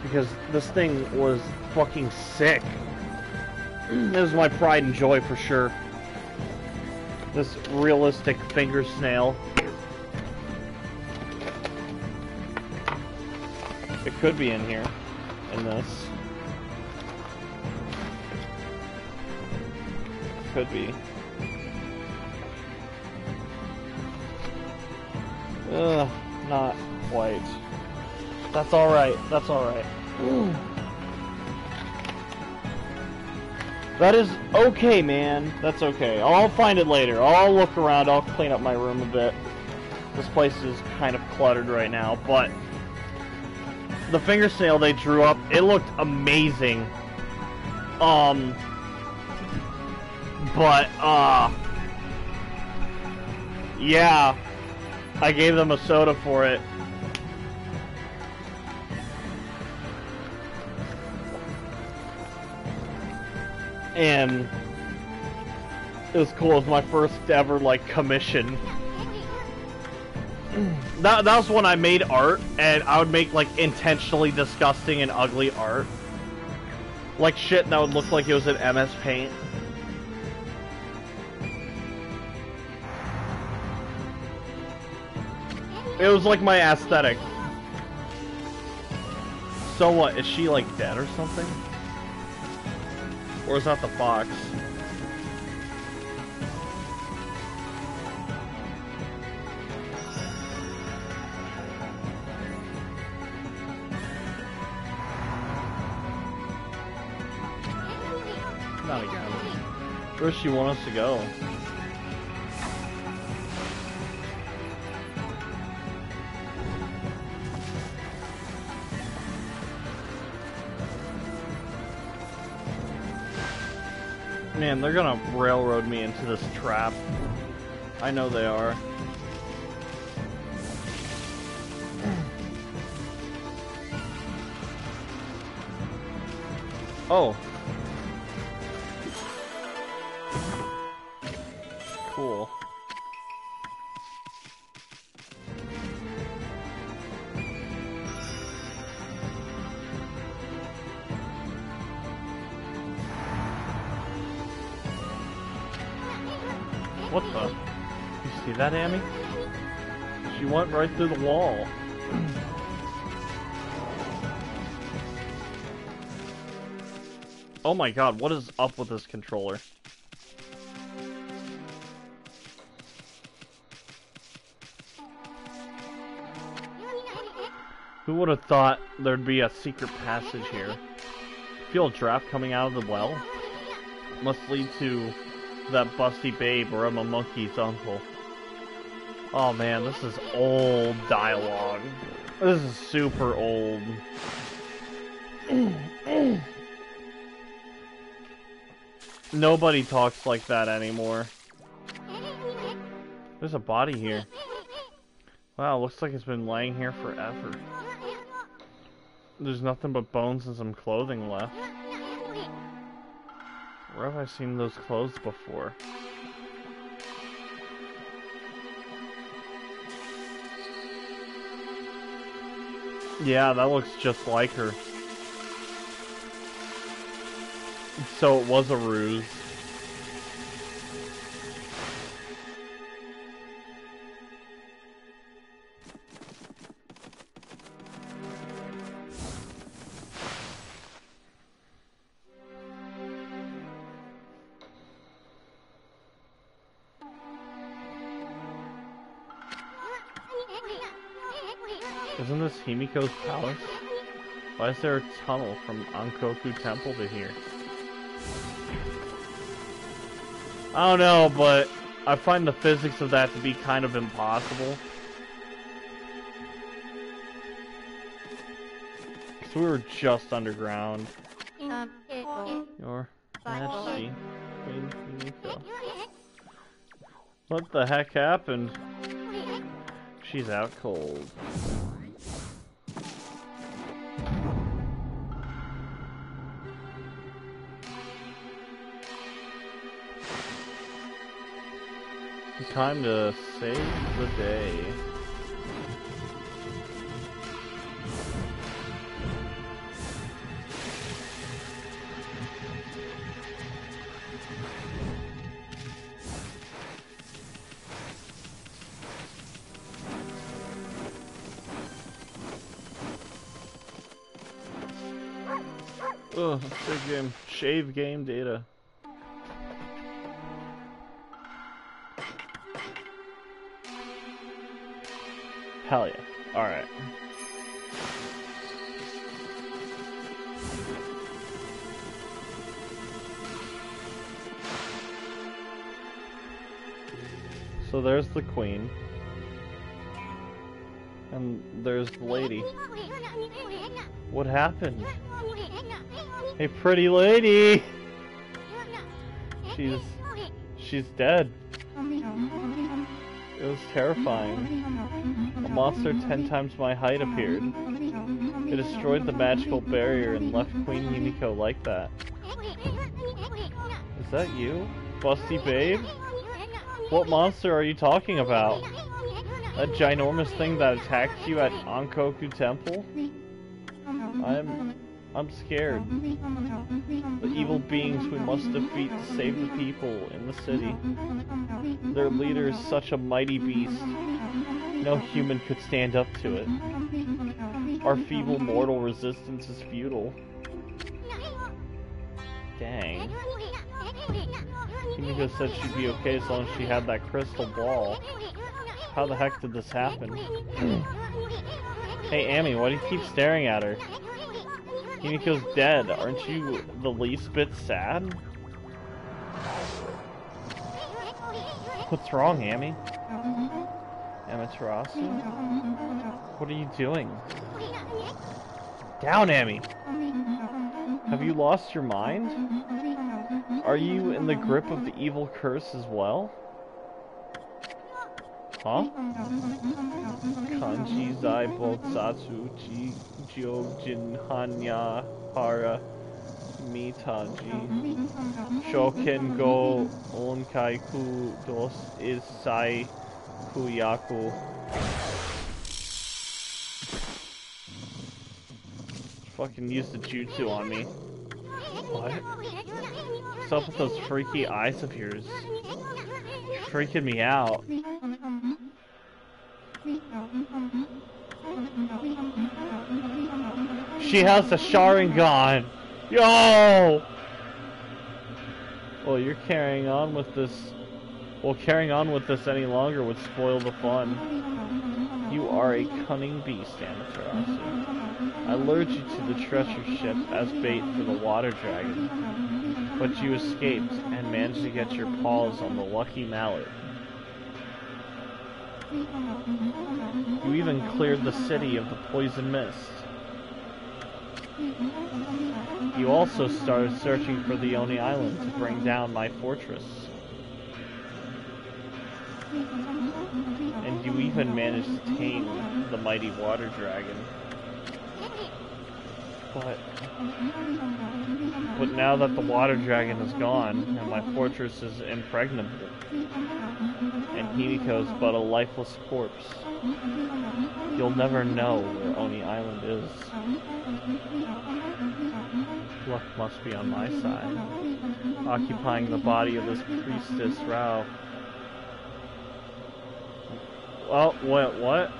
A: Because this thing was fucking sick. This was my pride and joy for sure. This realistic finger snail. It could be in here. In this. Could be. Ugh, not quite. That's alright, that's alright. That is okay, man. That's okay. I'll find it later. I'll look around, I'll clean up my room a bit. This place is kind of cluttered right now, but the finger snail they drew up, it looked amazing. Yeah, I gave them a soda for it. And it was cool. It was my first ever, like, commission. That was when I made art, and I would make, like, intentionally disgusting and ugly art. Like shit that would look like it was in MS Paint. It was like my aesthetic. So what, is she like dead or something? Or is that the fox? Not again. Where does she want us to go? Man, they're gonna railroad me into this trap. I know they are. Oh. Cool. What the? You see that, Amy? She went right through the wall. Oh my god, what is up with this controller? Who would have thought there'd be a secret passage here? Feel a draft coming out of the well? Must lead to that busty babe or I'm a monkey's uncle. Oh man, this is old dialogue. This is super old. Nobody talks like that anymore. There's a body here. Wow, looks like it's been laying here forever. There's nothing but bones and some clothing left. Where have I seen those clothes before? Yeah, that looks just like her. So it was a ruse. Isn't this Himiko's palace? Why is there a tunnel from Ankoku Temple to here? I don't know, but I find the physics of that to be kind of impossible. So we were just underground. Your Majesty, Queen Yumiko. What the heck happened? She's out cold. Time to save the day. Ugh, big game. Shave game data. Hell yeah. Alright. So there's the queen. And there's the lady. What happened? Hey, pretty lady! She's dead. It was terrifying. A monster 10 times my height appeared. It destroyed the magical barrier and left Queen Yumiko like that. Is that you? Busty babe? What monster are you talking about? That ginormous thing that attacked you at Ankoku Temple? I'm scared. The evil beings we must defeat to save the people in the city. Their leader is such a mighty beast. No human could stand up to it. Our feeble mortal resistance is futile. Dang. Yumiko said she'd be okay as long as she had that crystal ball. How the heck did this happen? Hey Amy, why do you keep staring at her? Yumiko's dead. Aren't you the least bit sad? What's wrong, Amy? Amaterasu? What are you doing? Down, Amy! Have you lost your mind? Are you in the grip of the evil curse as well? Huh? Kanji Zai Botsatsu Jiojin Hanya Hara Mitaji Shoken Go Onkai Ku Dos Isai Kuyaku. Fucking use the jutsu on me. What? What's up with those freaky eyes of yours? You're freaking me out. She has a Sharingan! Yo! Well, you're carrying on with this. Well, carrying on with this any longer would spoil the fun. You are a cunning beast, Amaterasu. I lured you to the treasure ship as bait for the water dragon, but you escaped and managed to get your paws on the lucky mallet. You even cleared the city of the poison mist. You also started searching for the Oni Island to bring down my fortress. And you even managed to tame the mighty water dragon. But now that the water dragon is gone, and my fortress is impregnable, and Himiko's but a lifeless corpse, you'll never know where Oni Island is. Luck must be on my side. Occupying the body of this priestess Rao. Oh, what?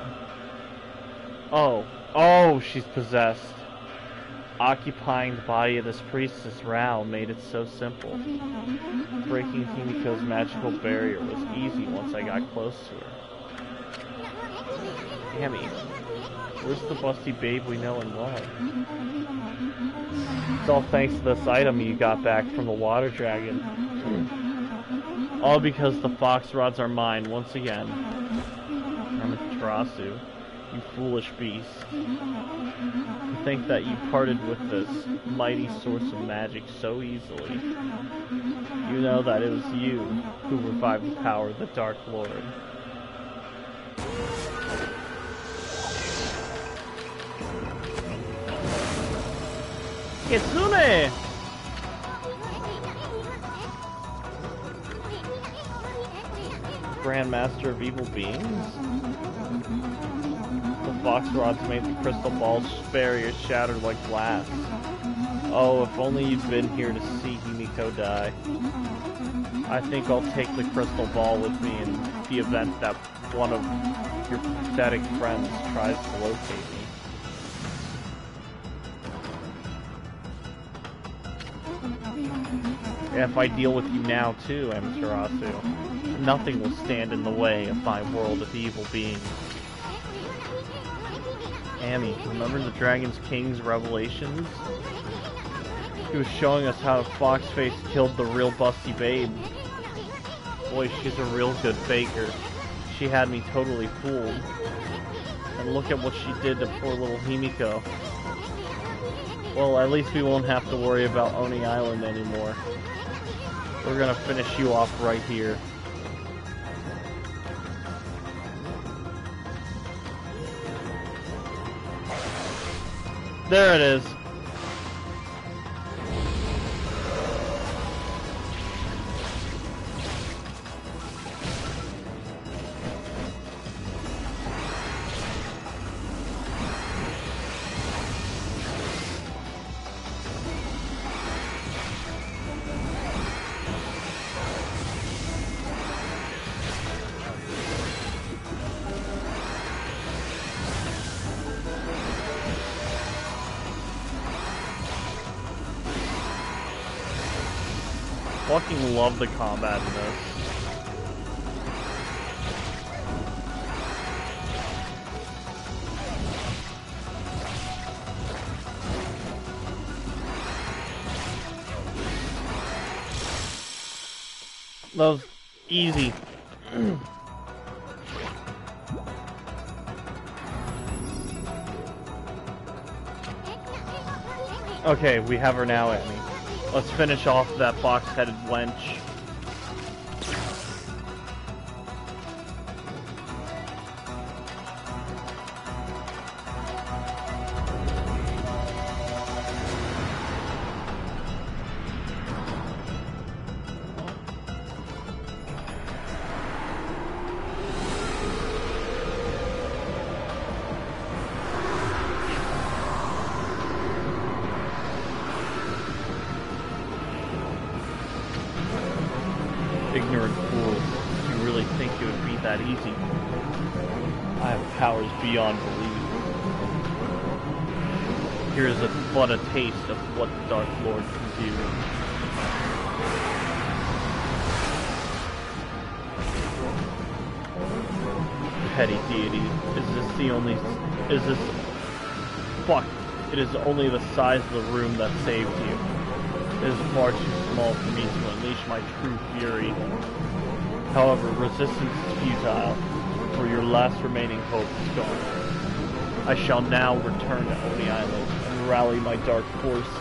A: Oh, she's possessed. Occupying the body of this priestess Rao made it so simple. Breaking Himiko's magical barrier was easy once I got close to her. Amy, where's the busty babe we know and love? It's all thanks to this item you got back from the water dragon. All because the fox rods are mine once again. Amaterasu, you foolish beast. To think that you parted with this mighty source of magic so easily. You know that it was you who revived the power of the Dark Lord. Kitsune! Grandmaster of evil beings? The fox rods made the crystal ball's barrier shattered like glass. Oh, if only you'd been here to see Himiko die. I think I'll take the crystal ball with me in the event that one of your pathetic friends tries to locate me. If I deal with you now too, Amaterasu, nothing will stand in the way of my world of evil beings. Amy, remember the Dragon's King's revelations? He was showing us how Foxface killed the real busty babe. Boy, she's a real good faker. She had me totally fooled. And look at what she did to poor little Himiko. Well, at least we won't have to worry about Oni Island anymore. We're gonna finish you off right here. There it is. Fucking love the combat in this. That was easy. Okay, we have her now, Amy. Let's finish off that box-headed wench. Ignorant fools. You really think it would be that easy? I have powers beyond belief. Here is but a taste of what the Dark Lord can do. Petty deity, fuck. It is only the size of the room that saved you. It is far too small for me to unleash my true fury. However, resistance is futile, for your last remaining hope is gone. I shall now return to Oni Island and rally my dark force.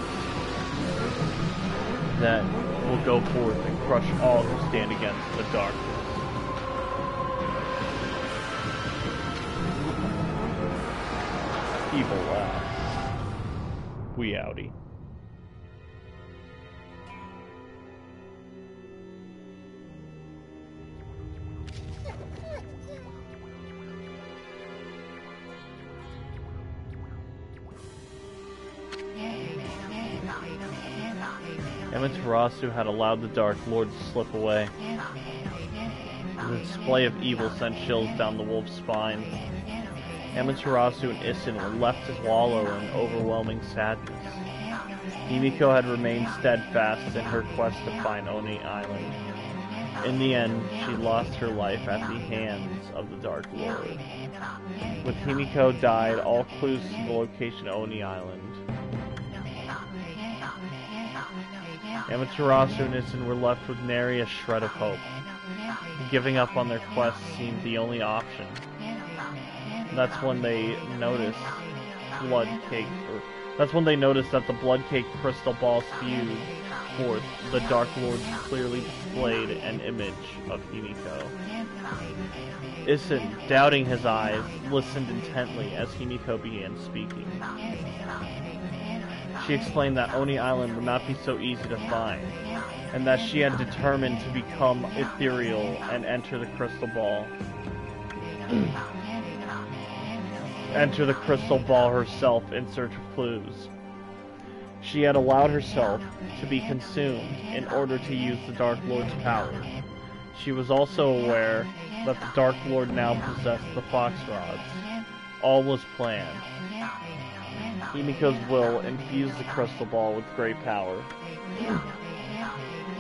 A: Then, we'll go forth and crush all who stand against the darkness. Evil laugh. We outie. Amaterasu had allowed the Dark Lord to slip away. The display of evil sent chills down the wolf's spine. Amaterasu and Issen were left to wallow in overwhelming sadness. Himiko had remained steadfast in her quest to find Oni Island. In the end, she lost her life at the hands of the Dark Lord. With Himiko died, all clues to the location of Oni Island. Amaterasu and Issen were left with nary a shred of hope. Giving up on their quest seemed the only option. That's when they noticed that the blood-caked crystal ball spewed forth. The Dark Lords clearly displayed an image of Himiko. Issen, doubting his eyes, listened intently as Himiko began speaking. She explained that Oni Island would not be so easy to find, and that she had determined to become ethereal and enter the crystal ball. Enter the crystal ball herself in search of clues. She had allowed herself to be consumed in order to use the Dark Lord's power. She was also aware that the Dark Lord now possessed the Fox Rods. All was planned. Himiko's will infused the crystal ball with great power.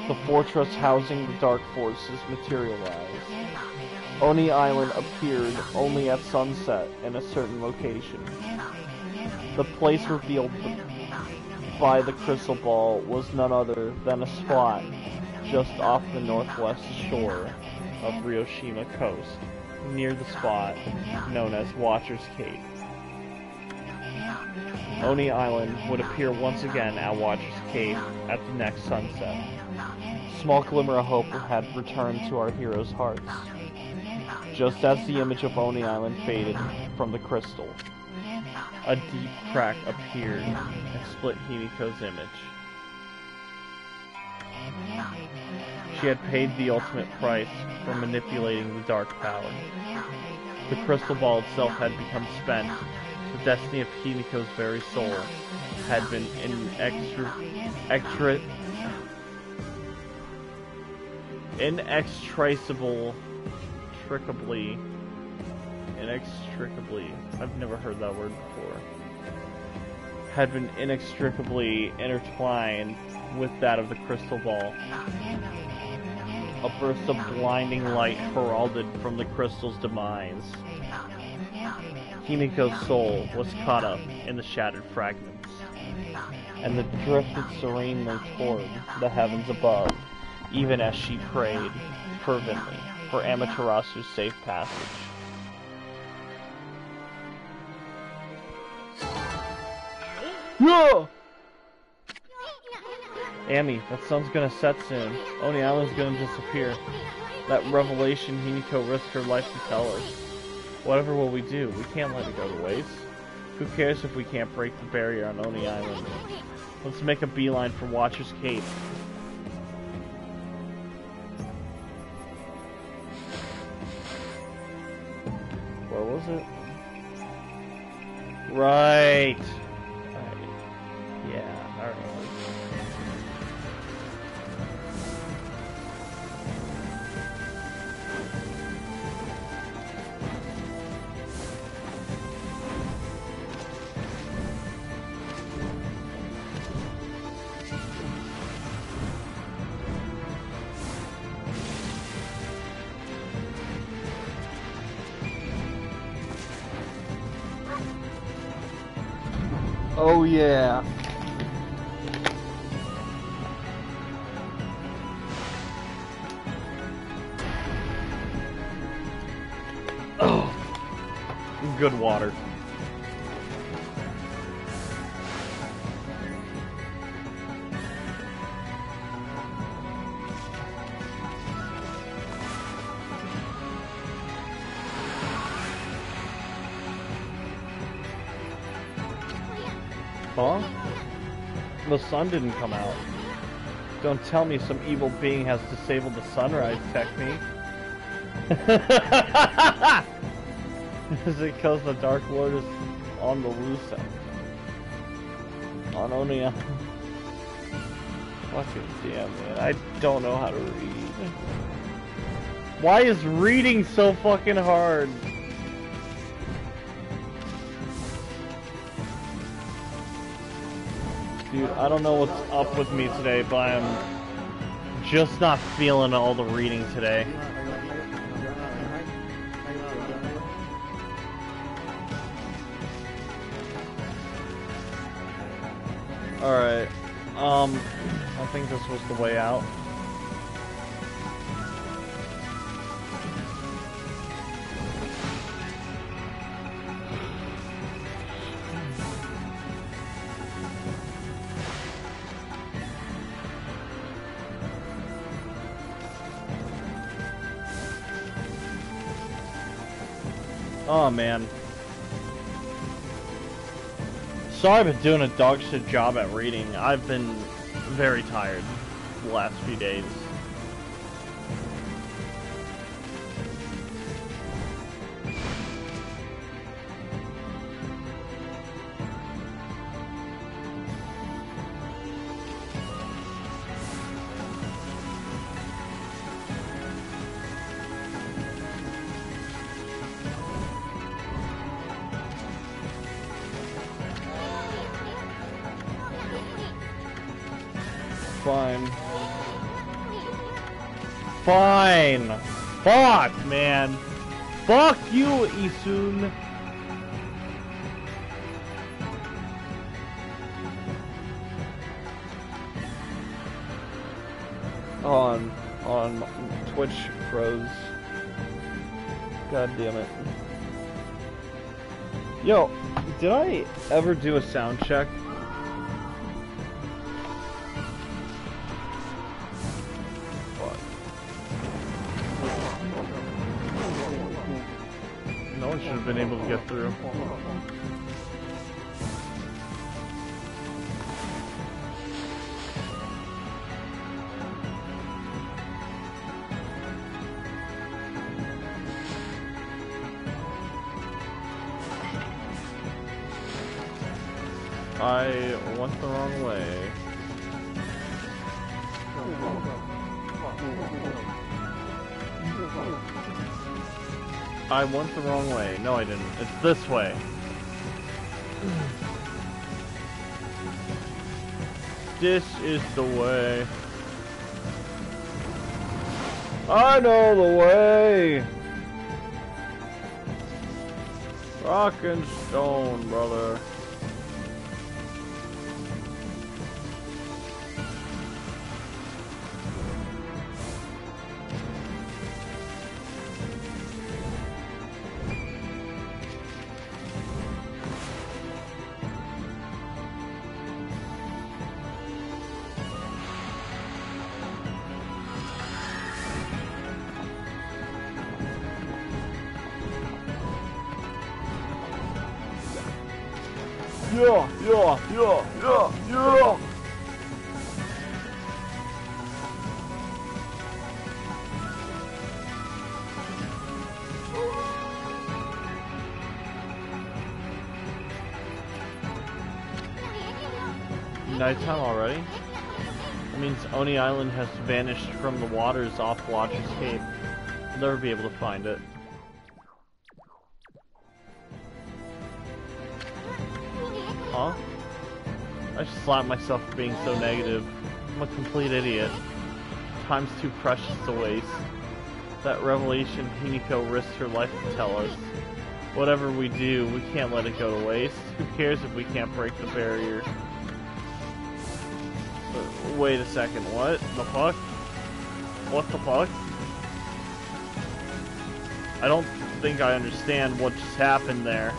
A: The fortress housing the Dark Forces materialized. Oni Island appeared only at sunset in a certain location. The place revealed by the crystal ball was none other than a spot just off the northwest shore of Ryoshima Coast, near the spot known as Watcher's Cape. Oni Island would appear once again at Watcher's Cape at the next sunset. Small glimmer of hope had returned to our heroes' hearts. Just as the image of Oni Island faded from the crystal, a deep crack appeared and split Himiko's image. She had paid the ultimate price for manipulating the dark power. The crystal ball itself had become spent. The destiny of Himiko's very soul had been inextricably, I've never heard that word before, had been inextricably intertwined with that of the crystal ball. A burst of blinding light heralded from the crystal's demise. Himiko's soul was caught up in the shattered fragments, and it drifted serenely toward the heavens above, even as she prayed fervently for Amaterasu's safe passage. No! Amy, that sun's gonna set soon. Oni Island's gonna disappear. That revelation Himiko risked her life to tell us. Whatever will we do? We can't let it go to waste. Who cares if we can't break the barrier on Oni Island? Let's make a beeline for Watcher's Cape. Where was it? Right. Yeah, alright. Oh yeah. Oh, good water. Huh? The sun didn't come out. Don't tell me some evil being has disabled the sunrise technique. Is it because the Dark Lord is on the loose on Oni Island? Fucking damn, man. I don't know how to read. Why is reading so fucking hard? Dude, I don't know what's up with me today, but I'm just not feeling all the reading today. Alright, I think this was the way out. Oh man. Sorry I've been doing a dog shit job at reading. I've been very tired the last few days. Fine. Fine. Fuck, man. Fuck you, Isun. On Twitch Pros. God damn it. Yo, did I ever do a sound check? No one should have been able to get through. I went the wrong way. I went the wrong way. No, I didn't. It's this way. This is the way. I know the way. Rock and stone, brother. Yeah. Nighttime already? That means Oni Island has vanished from the waters off Watcher's Cape. We'll never be able to find it. Huh? I just slapped myself for being so negative. I'm a complete idiot. Time's too precious to waste. That revelation Himiko risked her life to tell us. Whatever we do, we can't let it go to waste. Who cares if we can't break the barrier? Wait a second, what the fuck? What the fuck? I don't think I understand what just happened there.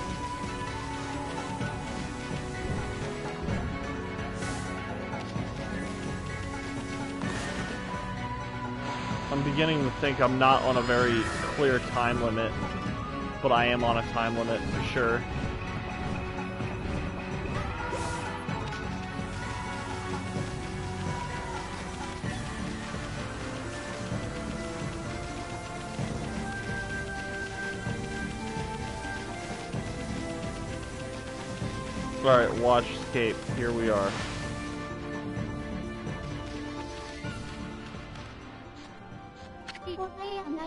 A: I'm beginning to think I'm not on a very clear time limit, but I am on a time limit for sure. Alright, watch escape. Here we are.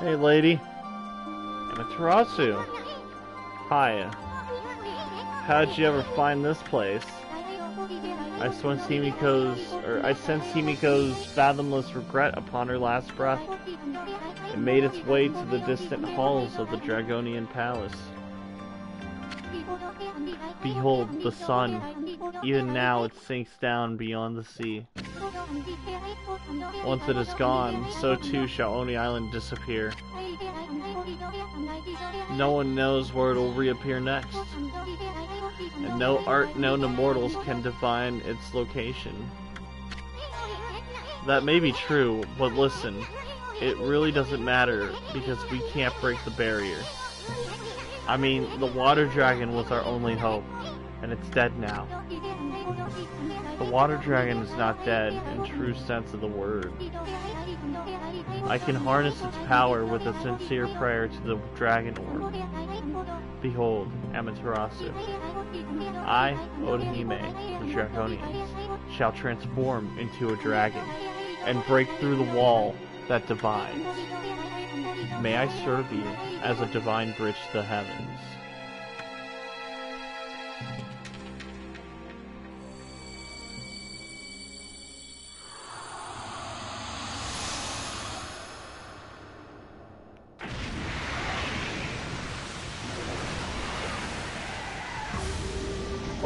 A: Hey, lady. Amaterasu. Hi. How'd you ever find this place? I sense Himiko's fathomless regret upon her last breath. It made its way to the distant halls of the Dragonian Palace. Behold the sun. Even now it sinks down beyond the sea. Once it is gone, so too shall Oni Island disappear. No one knows where it will reappear next, and no art known to mortals can divine its location. That may be true, but listen, it really doesn't matter, because we can't break the barrier. I mean, the water dragon was our only hope, and it's dead now. The water dragon is not dead in true sense of the word. I can harness its power with a sincere prayer to the dragon orb. Behold, Amaterasu. I, Okami, the Draconians, shall transform into a dragon, and break through the wall that divides. May I serve you as a divine bridge to the heavens.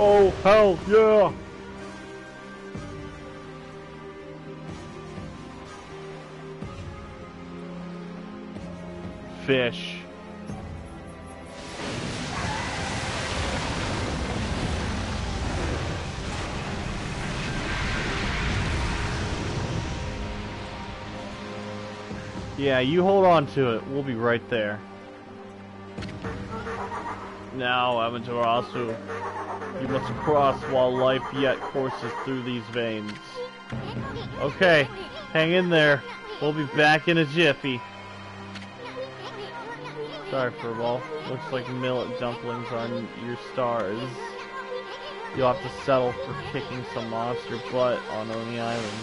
A: Oh, hell yeah! Fish. Yeah, you hold on to it. We'll be right there. Now, Amaterasu, you must cross while life yet courses through these veins. Okay, hang in there. We'll be back in a jiffy. Sorry, Furball. Looks like millet dumplings on your stars. You'll have to settle for kicking some monster butt on Oni Island.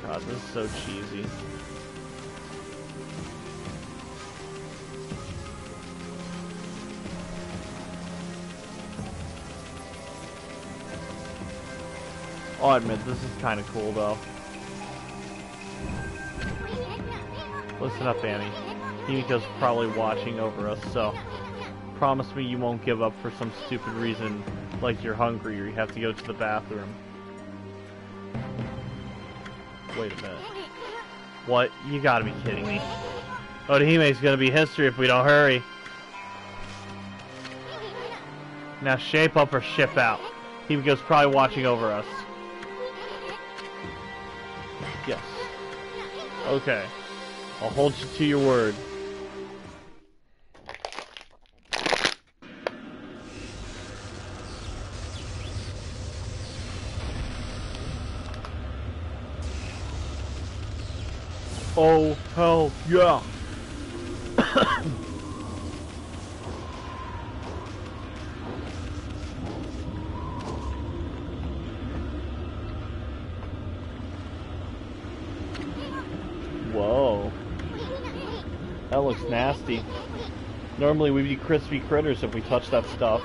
A: God, this is so cheesy. I'll admit, this is kind of cool, though. Listen up, Annie. Himiko's probably watching over us, so promise me you won't give up for some stupid reason, like you're hungry or you have to go to the bathroom. Wait a minute. What? You gotta be kidding me. Odahime's gonna be history if we don't hurry. Now shape up or ship out. Himiko's probably watching over us. Yes. Okay. I'll hold you to your word. Oh, hell yeah! Whoa. That looks nasty. Normally we'd be crispy critters if we touch that stuff,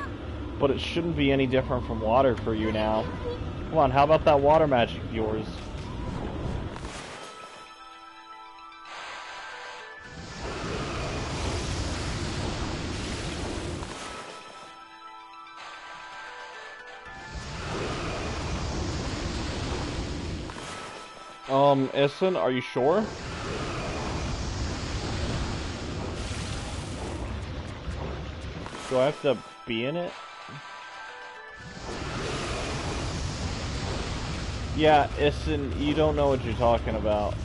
A: but it shouldn't be any different from water for you now. Come on, how about that water magic of yours? Essen, are you sure? Do I have to be in it? Yeah, Essen, you don't know what you're talking about.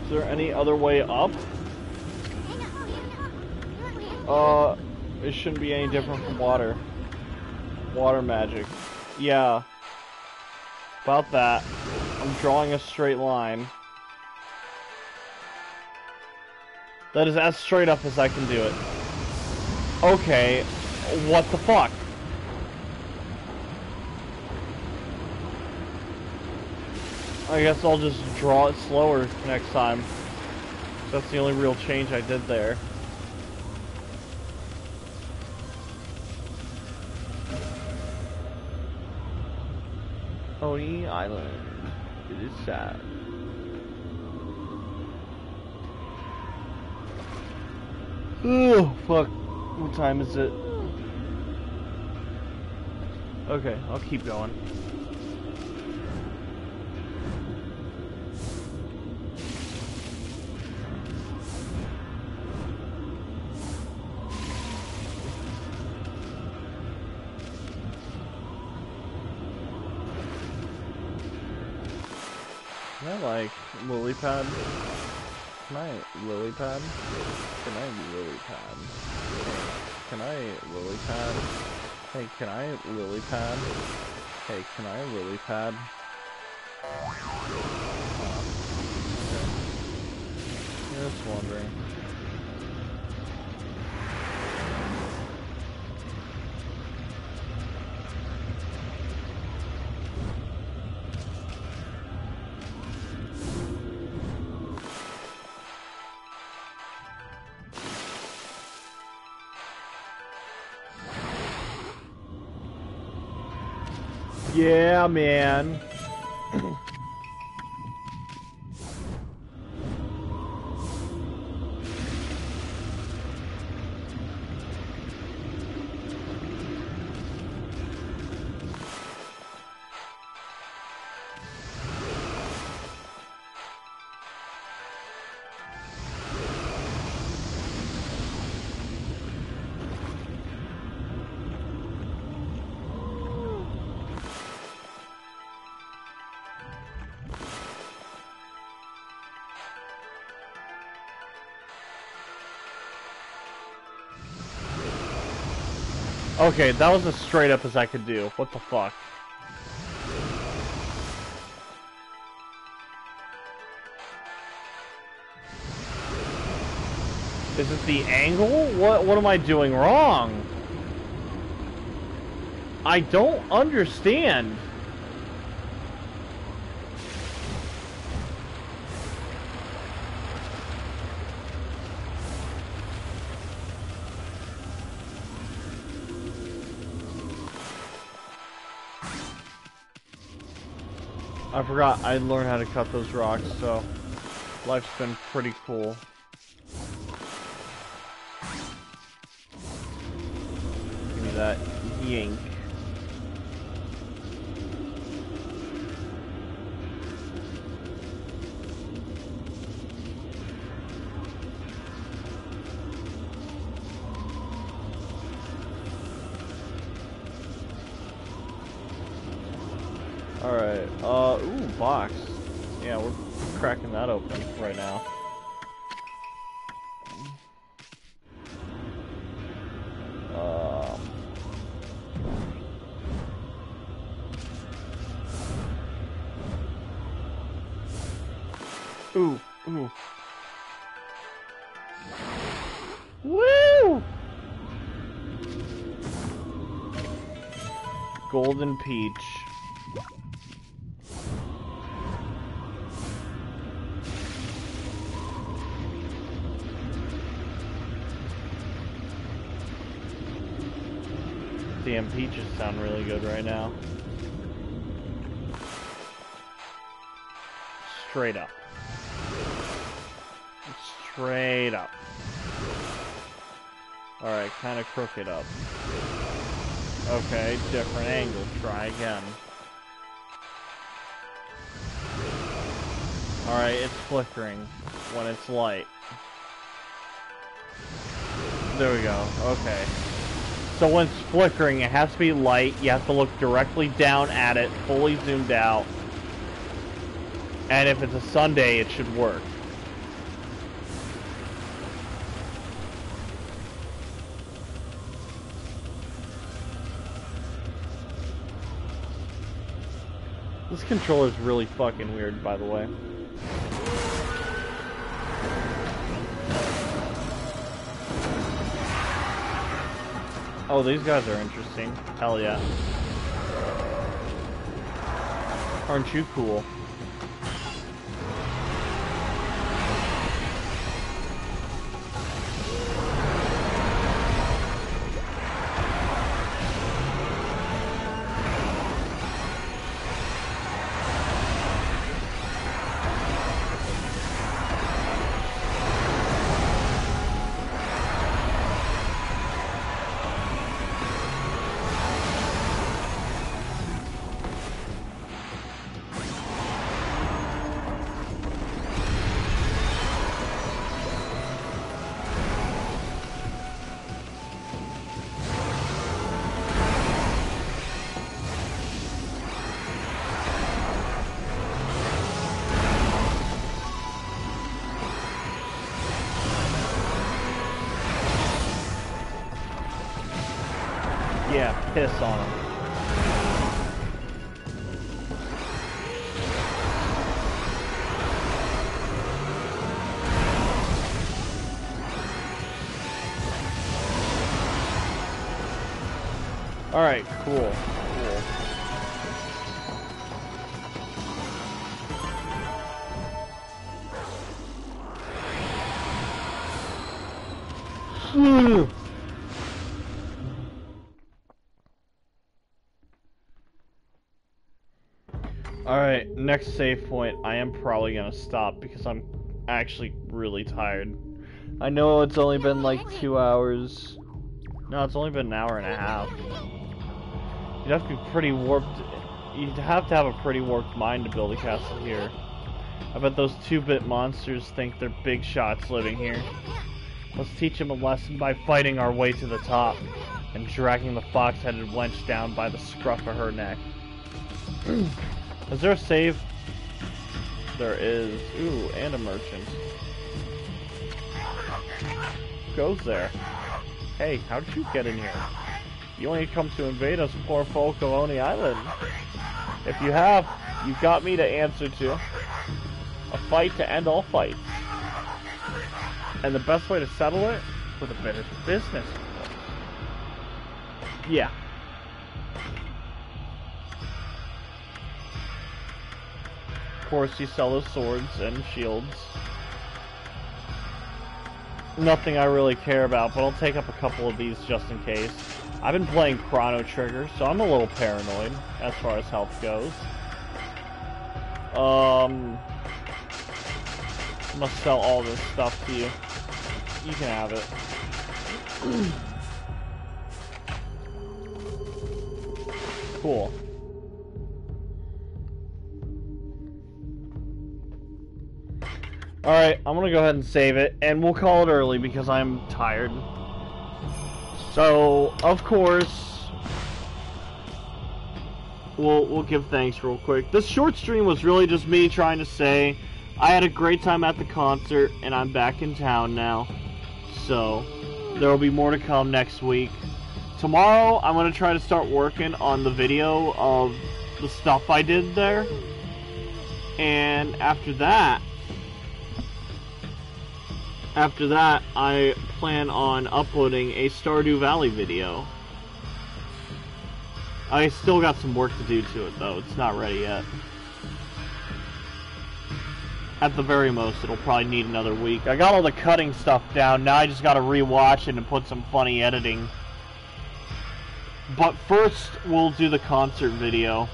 A: Is there any other way up? It shouldn't be any different from water. Water magic. Yeah. About that. I'm drawing a straight line. That is as straight up as I can do it. Okay. What the fuck? I guess I'll just draw it slower next time. That's the only real change I did there. Oni Island. It is sad. Oh, fuck. What time is it? Okay, I'll keep going. Can I, like, lily pad? Can I lily pad? Can I lily pad? Hey, can I lily pad? Hey, can I lily pad? Hey, can I lily pad? Oh, okay. Just wondering. Yeah, man. Okay, that was as straight up as I could do. What the fuck? Is it the angle? What am I doing wrong? I don't understand. I forgot I learned how to cut those rocks, so life's been pretty cool. Give me that yank. Alright, ooh, box. Yeah, we're cracking that open right now. Ooh, ooh. Woo! Golden peach. Damn, peaches sound really good right now. Straight up. Straight up. Alright, kind of crooked up. Okay, different angle. Try again. Alright, it's flickering when it's light. There we go. Okay. So when it's flickering, it has to be light. You have to look directly down at it, fully zoomed out. And if it's a Sunday, it should work. This controller's really fucking weird, by the way. Oh, these guys are interesting. Hell yeah. Aren't you cool? Yeah, piss on him. Alright, cool. Alright, next save point. I am probably gonna stop because I'm actually really tired. I know it's only been like 2 hours. No, it's only been an hour and a half. You'd have to be pretty warped. You'd have to have a pretty warped mind to build a castle here. I bet those 2-bit monsters think they're big shots living here. Let's teach them a lesson by fighting our way to the top and dragging the fox-headed wench down by the scruff of her neck. Is there a save? There is. Ooh, and a merchant. Who goes there? Hey, how did you get in here? You only come to invade us poor folk of Oni Island. If you have, you've got me to answer to. A fight to end all fights. And the best way to settle it? With a bit of business. Yeah. Of course, you sell those swords and shields. Nothing I really care about, but I'll take up a couple of these just in case. I've been playing Chrono Trigger, so I'm a little paranoid as far as health goes. I'm gonna sell all this stuff to you. You can have it. Cool. Alright, I'm gonna go ahead and save it, and we'll call it early because I'm tired. So, of course, we'll give thanks real quick. This short stream was really just me trying to say I had a great time at the concert, and I'm back in town now. So, there will be more to come next week. Tomorrow, I'm going to try to start working on the video of the stuff I did there. And after that, I plan on uploading a Stardew Valley video. I still got some work to do to it, though. It's not ready yet. At the very most, it'll probably need another week. I got all the cutting stuff down. Now I just gotta rewatch it and put some funny editing. But first, we'll do the concert video.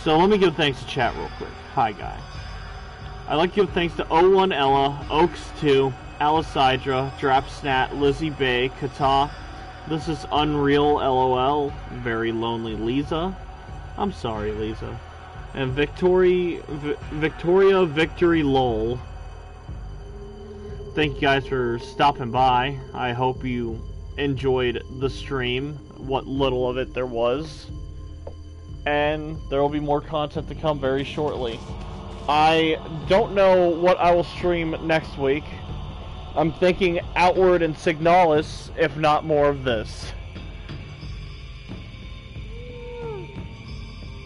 A: So let me give thanks to chat real quick. Hi, guy. I'd like to give thanks to O1 Ella, Oaks2, Alicidra, Drapsnat, Lizzie Bay, Kata. This is Unreal LOL, Very Lonely Lisa. I'm sorry, Lisa. And Victoria Victory LOL. Thank you guys for stopping by. I hope you enjoyed the stream, what little of it there was. And there will be more content to come very shortly. I don't know what I will stream next week. I'm thinking Outward and Signalis, if not more of this.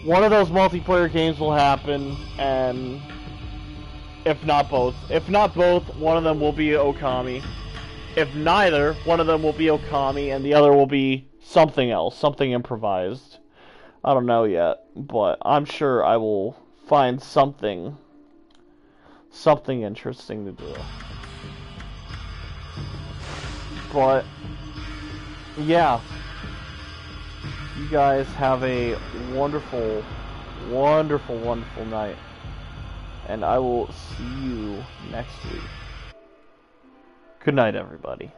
A: One of those multiplayer games will happen, and if not both. If not both, one of them will be Okami. If neither, one of them will be Okami, and the other will be something else, something improvised. I don't know yet, but I'm sure I will find something interesting to do. But yeah, you guys have a wonderful, wonderful, wonderful night, and I will see you next week. Good night, everybody.